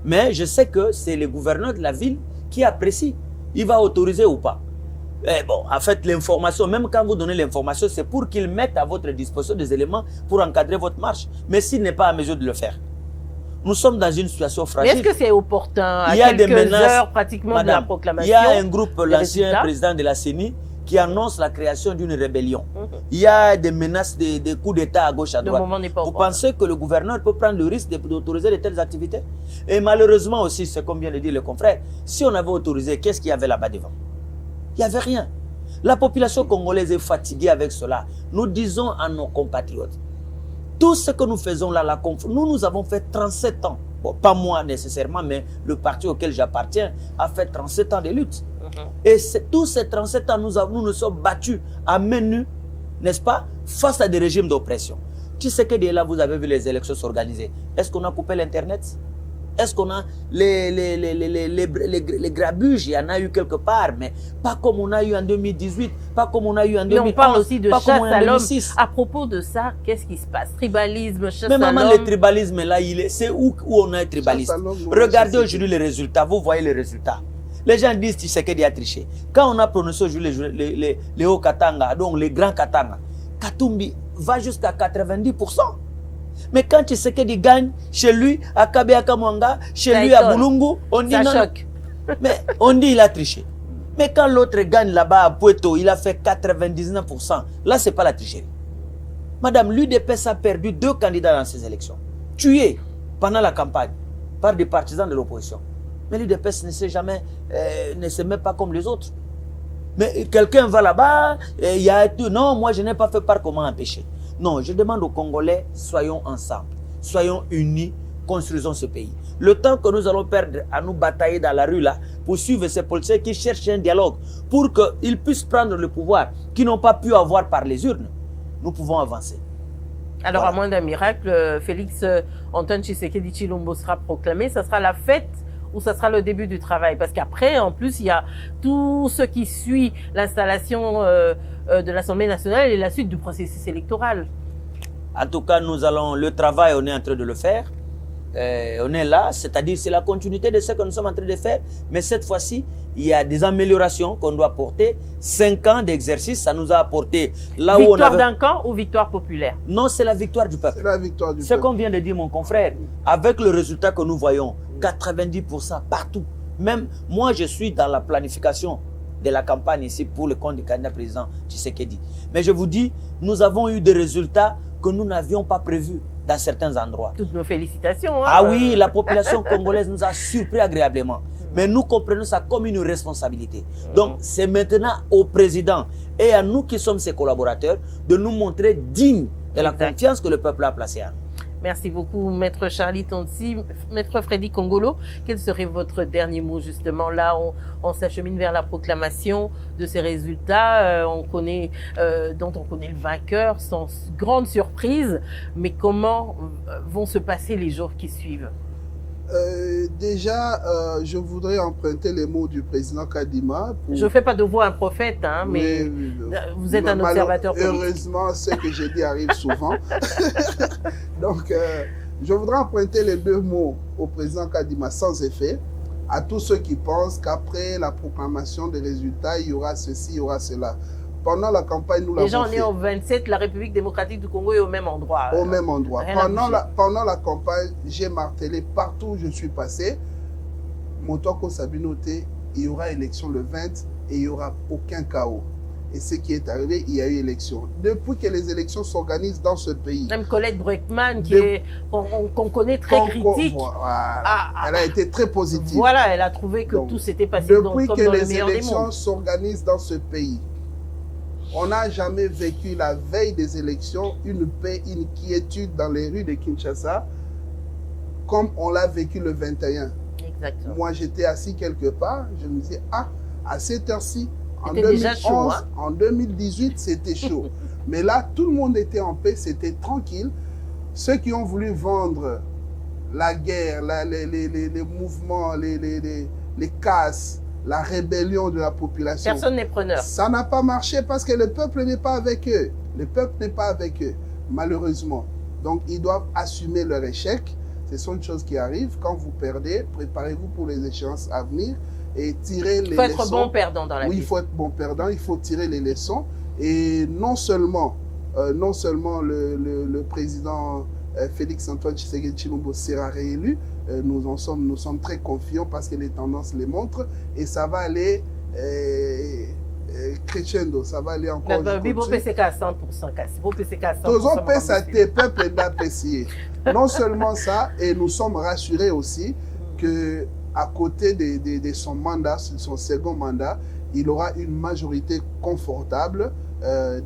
Mais je sais que c'est le gouverneur de la ville qui apprécie. Il va autoriser ou pas. Eh bon, en fait, l'information, même quand vous donnez l'information, c'est pour qu'il mette à votre disposition des éléments pour encadrer votre marche. Mais s'il n'est pas à mesure de le faire. Nous sommes dans une situation fragile. Mais est-ce que c'est opportun à il y a quelques des menaces, heures pratiquement madame, de la proclamation? Il y a un groupe, l'ancien président de la CENI, qui annonce la création d'une rébellion. Il y a des menaces de coups d'État à gauche, à droite. Vous pensez que le gouverneur peut prendre le risque d'autoriser de telles activités? Et malheureusement aussi, c'est comme vient de dire le confrère, si on avait autorisé, qu'est-ce qu'il y avait là-bas devant? Il n'y avait rien. La population congolaise est fatiguée avec cela. Nous disons à nos compatriotes, tout ce que nous faisons là, nous avons fait 37 ans. Bon, pas moi nécessairement, mais le parti auquel j'appartiens a fait 37 ans de lutte. Et tous ces 37 ans, nous nous sommes battus à main nue, n'est-ce pas, face à des régimes d'oppression. Tu sais que dès là, vous avez vu les élections s'organiser. Est-ce qu'on a coupé l'Internet? Est-ce qu'on a les grabuges? Il y en a eu quelque part, mais pas comme on a eu en 2018, pas comme on a eu en 2011. Mais on parle aussi de chasse à l'homme. 2006. À propos de ça, qu'est-ce qui se passe? Tribalisme, chasse mais à maman, l'homme. le tribalisme là, c'est où on a un tribalisme? Regardez aujourd'hui les résultats, vous voyez les résultats. Les gens disent Tshisekedi a triché. Quand on a prononcé aujourd'hui les hauts Katanga, donc les grands Katanga, Katumbi va jusqu'à 90%. Mais quand Tshisekedi gagne chez lui, à Kabea Mwanga, chez lui à Bulungu, on dit ça non. choque. Mais on dit il a triché. Mais quand l'autre gagne là-bas à Puerto, il a fait 99%. Là, ce n'est pas la tricherie. Madame, l'UDPS a perdu 2 candidats dans ces élections. Tués pendant la campagne par des partisans de l'opposition. Mais l'UDPS ne se met pas comme les autres. Mais quelqu'un va là-bas, il y a tout. Non, moi je n'ai pas fait part comment empêcher. Non, je demande aux Congolais, soyons ensemble, soyons unis, construisons ce pays. Le temps que nous allons perdre à nous batailler dans la rue là, pour suivre ces policiers qui cherchent un dialogue, pour qu'ils puissent prendre le pouvoir qu'ils n'ont pas pu avoir par les urnes, nous pouvons avancer. Alors, Voilà. à moins d'un miracle, Félix Antoine Tshisekedi Tshilombo sera proclamé. Ça sera la fête ou ça sera le début du travail? Parce qu'après, en plus, il y a tout ce qui suit l'installation de l'Assemblée nationale et la suite du processus électoral. En tout cas, le travail, on est en train de le faire. On est là, c'est-à-dire c'est la continuité de ce que nous sommes en train de faire. Mais cette fois-ci, il y a des améliorations qu'on doit apporter. 5 ans d'exercice, ça nous a apporté là victoire où on avait... d'un camp ou victoire populaire? Non, c'est la victoire du peuple. C'est la victoire du Ce peuple. qu'on vient de dire, mon confrère, avec le résultat que nous voyons, 90% partout. Même moi, je suis dans la planification de la campagne ici pour le compte du candidat président Tshisekedi. Mais je vous dis, nous avons eu des résultats que nous n'avions pas prévus dans certains endroits. Toutes nos félicitations. Hein. Ah oui, la population congolaise nous a surpris agréablement. Mais nous comprenons ça comme une responsabilité. Donc, c'est maintenant au président et à nous qui sommes ses collaborateurs de nous montrer dignes de la confiance que le peuple a placée en nous. Merci beaucoup, Maître Charlie Tonti. Maître Freddy Kongolo, quel serait votre dernier mot justement? Là, on s'achemine vers la proclamation de ces résultats dont on connaît le vainqueur sans grande surprise. Mais comment vont se passer les jours qui suivent? Déjà, je voudrais emprunter les mots du président Kadima. Je ne fais pas de vous un prophète, hein, mais vous êtes un observateur politique. Heureusement, ce que j'ai dit arrive souvent. Donc, je voudrais emprunter les 2 mots au président Kadima sans effet, à tous ceux qui pensent qu'après la proclamation des résultats, il y aura ceci, il y aura cela. Pendant la campagne, nous l'avons fait. Déjà, on est en 27, la République démocratique du Congo est au même endroit. Au même endroit. Pendant la campagne, j'ai martelé partout où je suis passé. Motoko Sabinote, il y aura élection le 20 et il n'y aura aucun chaos. Et ce qui est arrivé, il y a eu élection. Depuis que les élections s'organisent dans ce pays. Même Colette Breckman, qu'on connaît très critique. Elle a été très positive. Voilà, elle a trouvé que tout s'était passé comme dans le meilleur des mondes. Depuis que les élections s'organisent dans ce pays, on n'a jamais vécu la veille des élections une paix, une quiétude dans les rues de Kinshasa comme on l'a vécu le 21. Exactement. Moi, j'étais assis quelque part, je me disais, à cette heure-ci, en 2011, chaud, hein? En 2018, c'était chaud. Mais là, tout le monde était en paix, c'était tranquille. Ceux qui ont voulu vendre la guerre, les mouvements, les casses, la rébellion de la population. Personne n'est preneur. Ça n'a pas marché parce que le peuple n'est pas avec eux. Le peuple n'est pas avec eux, malheureusement. Donc, ils doivent assumer leur échec. Ce sont des choses qui arrivent. Quand vous perdez, préparez-vous pour les échéances à venir et tirez les leçons. Il faut être bon perdant dans la vie. Oui, il faut être bon perdant. Il faut tirer les leçons. Et non seulement le président Félix-Antoine Tshisekedi Tshilombo sera réélu, nous sommes très confiants parce que les tendances les montrent et ça va aller crescendo, ça va aller encore. Bibo PCK à 100%. Bibo PCK à 100%. Tous on peut tes peuples d'apprécier. Non seulement ça, et nous sommes rassurés aussi que à côté de son mandat, son second mandat, il aura une majorité confortable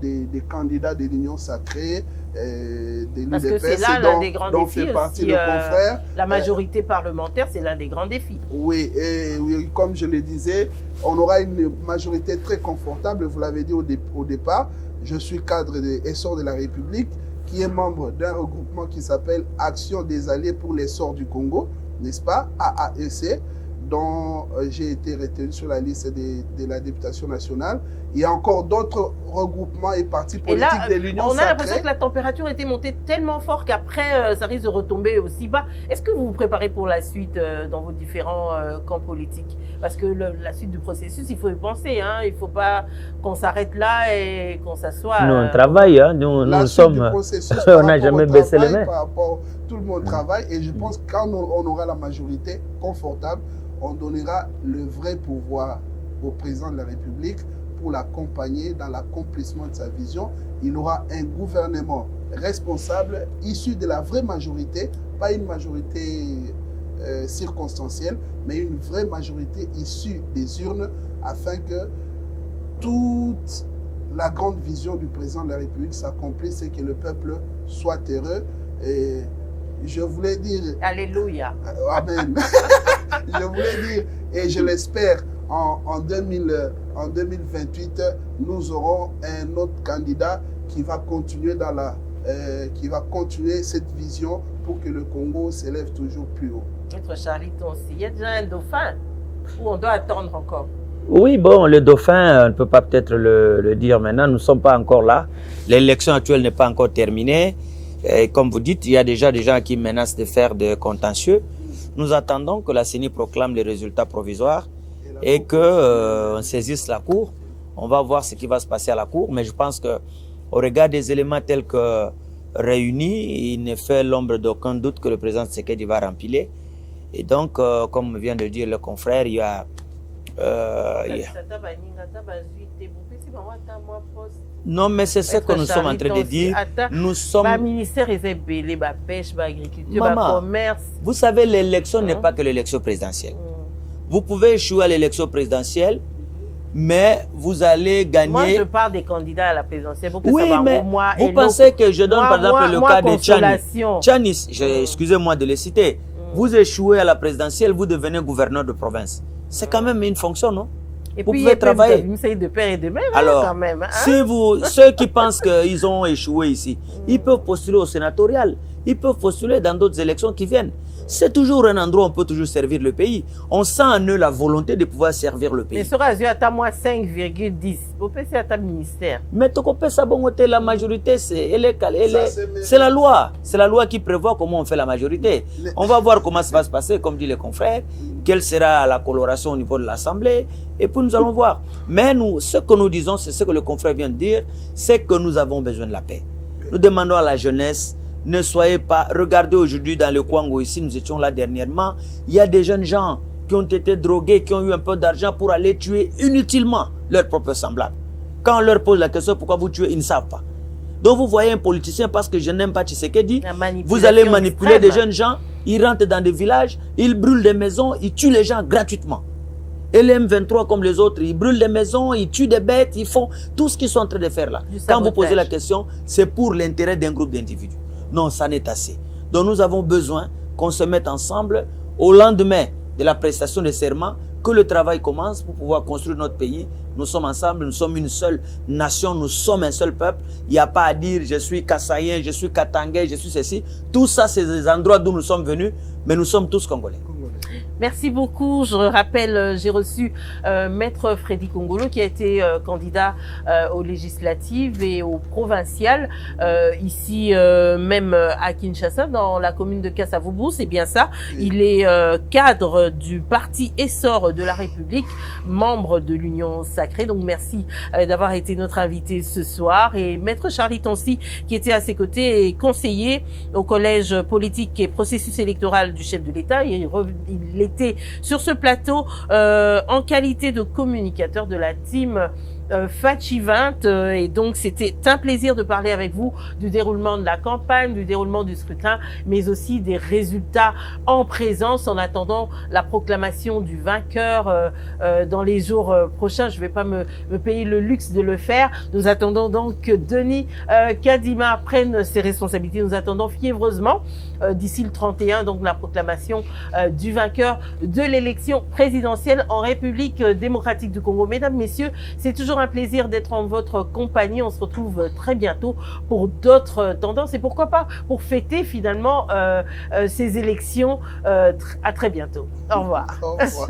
des candidats de l'Union sacrée, des parce que c'est là l'un des grands défis aussi, confrère. La majorité parlementaire, c'est l'un des grands défis. Oui, et oui, comme je le disais, on aura une majorité très confortable, vous l'avez dit au départ. Je suis cadre d'essor de la République, qui est membre d'un regroupement qui s'appelle Action des Alliés pour l'essor du Congo, n'est-ce pas, AAEC, dont j'ai été retenu sur la liste de la députation nationale. Il y a encore d'autres regroupements et partis politiques de l'Union sacrée. On a l'impression que la température était montée tellement fort qu'après, ça risque de retomber aussi bas. Est-ce que vous vous préparez pour la suite dans vos différents camps politiques? Parce que la suite du processus, il faut y penser. Hein. Il ne faut pas qu'on s'arrête là et qu'on s'assoie. Nous, on travaille. Hein. Nous sommes... on n'a jamais baissé les mains. Tout le monde travaille et je pense que quand on aura la majorité confortable, on donnera le vrai pouvoir au président de la République pour l'accompagner dans l'accomplissement de sa vision. Il aura un gouvernement responsable, issu de la vraie majorité, pas une majorité circonstancielle, mais une vraie majorité issue des urnes, afin que toute la grande vision du président de la République s'accomplisse et que le peuple soit heureux. Et je voulais dire... Alléluia. Amen. Je voulais dire, et je l'espère, en 2028, nous aurons un autre candidat qui va continuer dans la qui va continuer cette vision pour que le Congo s'élève toujours plus haut. Maître Charlton aussi, il y a déjà un dauphin ou on doit attendre encore? Oui, bon, le dauphin, on ne peut pas peut-être le dire maintenant, nous ne sommes pas encore là. L'élection actuelle n'est pas encore terminée. Et comme vous dites, il y a déjà des gens qui menacent de faire de contentieux. Nous attendons que la CENI proclame les résultats provisoires et qu'on saisisse la Cour. On va voir ce qui va se passer à la Cour, mais je pense qu'au regard des éléments tels que réunis, il ne fait l'ombre d'aucun doute que le président Tshisekedi va rempiler. Et donc, comme vient de le dire le confrère, il y a... Non, mais c'est ce que nous sommes en train de dire. Nous sommes... ministère des pêche, agriculture, commerce. Vous savez, l'élection n'est pas que l'élection présidentielle. Vous pouvez échouer à l'élection présidentielle, mais vous allez gagner... Moi, je parle des candidats à la présidentielle. Oui, mais vous pensez que je donne par exemple le cas de Tchani. Tchani, excusez-moi de le citer. Vous échouez à la présidentielle, vous devenez gouverneur de province. C'est quand même une fonction, non? Et vous puis, pouvez travailler. Vous essayez de père et de mère, alors, quand même. Hein? Si ceux qui pensent qu'ils ont échoué ici, ils peuvent postuler au sénatorial, ils peuvent postuler dans d'autres élections qui viennent. C'est toujours un endroit où on peut toujours servir le pays. On sent en eux la volonté de pouvoir servir le pays. Mais sera à moi 5,10. Vous pensez à ta ministère. Mais la majorité, c'est la loi. C'est la loi qui prévoit comment on fait la majorité. On va voir comment ça va se passer, comme dit les confrères. Quelle sera la coloration au niveau de l'Assemblée. Et puis nous allons voir. Mais nous, ce que nous disons, c'est ce que le confrère vient de dire, c'est que nous avons besoin de la paix. Nous demandons à la jeunesse, ne soyez pas... Regardez aujourd'hui dans le Congo, ici, nous étions là dernièrement, il y a des jeunes gens qui ont été drogués, qui ont eu un peu d'argent pour aller tuer inutilement leurs propres semblables. Quand on leur pose la question, pourquoi vous tuez, ils ne savent pas. Donc vous voyez un politicien, parce que je n'aime pas Tshisekedi, vous allez manipuler des jeunes gens, ils rentrent dans des villages, ils brûlent des maisons, ils tuent les gens gratuitement. Et les M23 comme les autres, ils brûlent des maisons, ils tuent des bêtes, ils font tout ce qu'ils sont en train de faire là. Quand vous posez la question, c'est pour l'intérêt d'un groupe d'individus. Non, ça n'est assez. Donc nous avons besoin qu'on se mette ensemble au lendemain de la prestation de serment, que le travail commence pour pouvoir construire notre pays. Nous sommes ensemble, nous sommes une seule nation, nous sommes un seul peuple. Il n'y a pas à dire je suis Kassaïen, je suis Katangais, je suis ceci. Tout ça, c'est des endroits d'où nous sommes venus, mais nous sommes tous Congolais. Merci beaucoup. Je rappelle, j'ai reçu Maître Freddy Kongolo qui a été candidat aux législatives et aux provinciales ici même à Kinshasa, dans la commune de Kasavubu, c'est bien ça. Il est cadre du parti Essor de la République, membre de l'Union Sacrée. Donc merci d'avoir été notre invité ce soir. Et Maître Charlton aussi, qui était à ses côtés, est conseiller au collège politique et processus électoral du chef de l'État. Il était sur ce plateau en qualité de communicateur de la team Fachi 20 et donc c'était un plaisir de parler avec vous du déroulement de la campagne, du déroulement du scrutin, mais aussi des résultats en présence en attendant la proclamation du vainqueur dans les jours prochains. Je ne vais pas me payer le luxe de le faire. Nous attendons donc que Denis Kadima prenne ses responsabilités. Nous attendons fiévreusement d'ici le 31, donc la proclamation du vainqueur de l'élection présidentielle en République démocratique du Congo. Mesdames, Messieurs, c'est toujours un plaisir d'être en votre compagnie. On se retrouve très bientôt pour d'autres tendances et pourquoi pas pour fêter finalement ces élections. À très bientôt. Au revoir. Au revoir.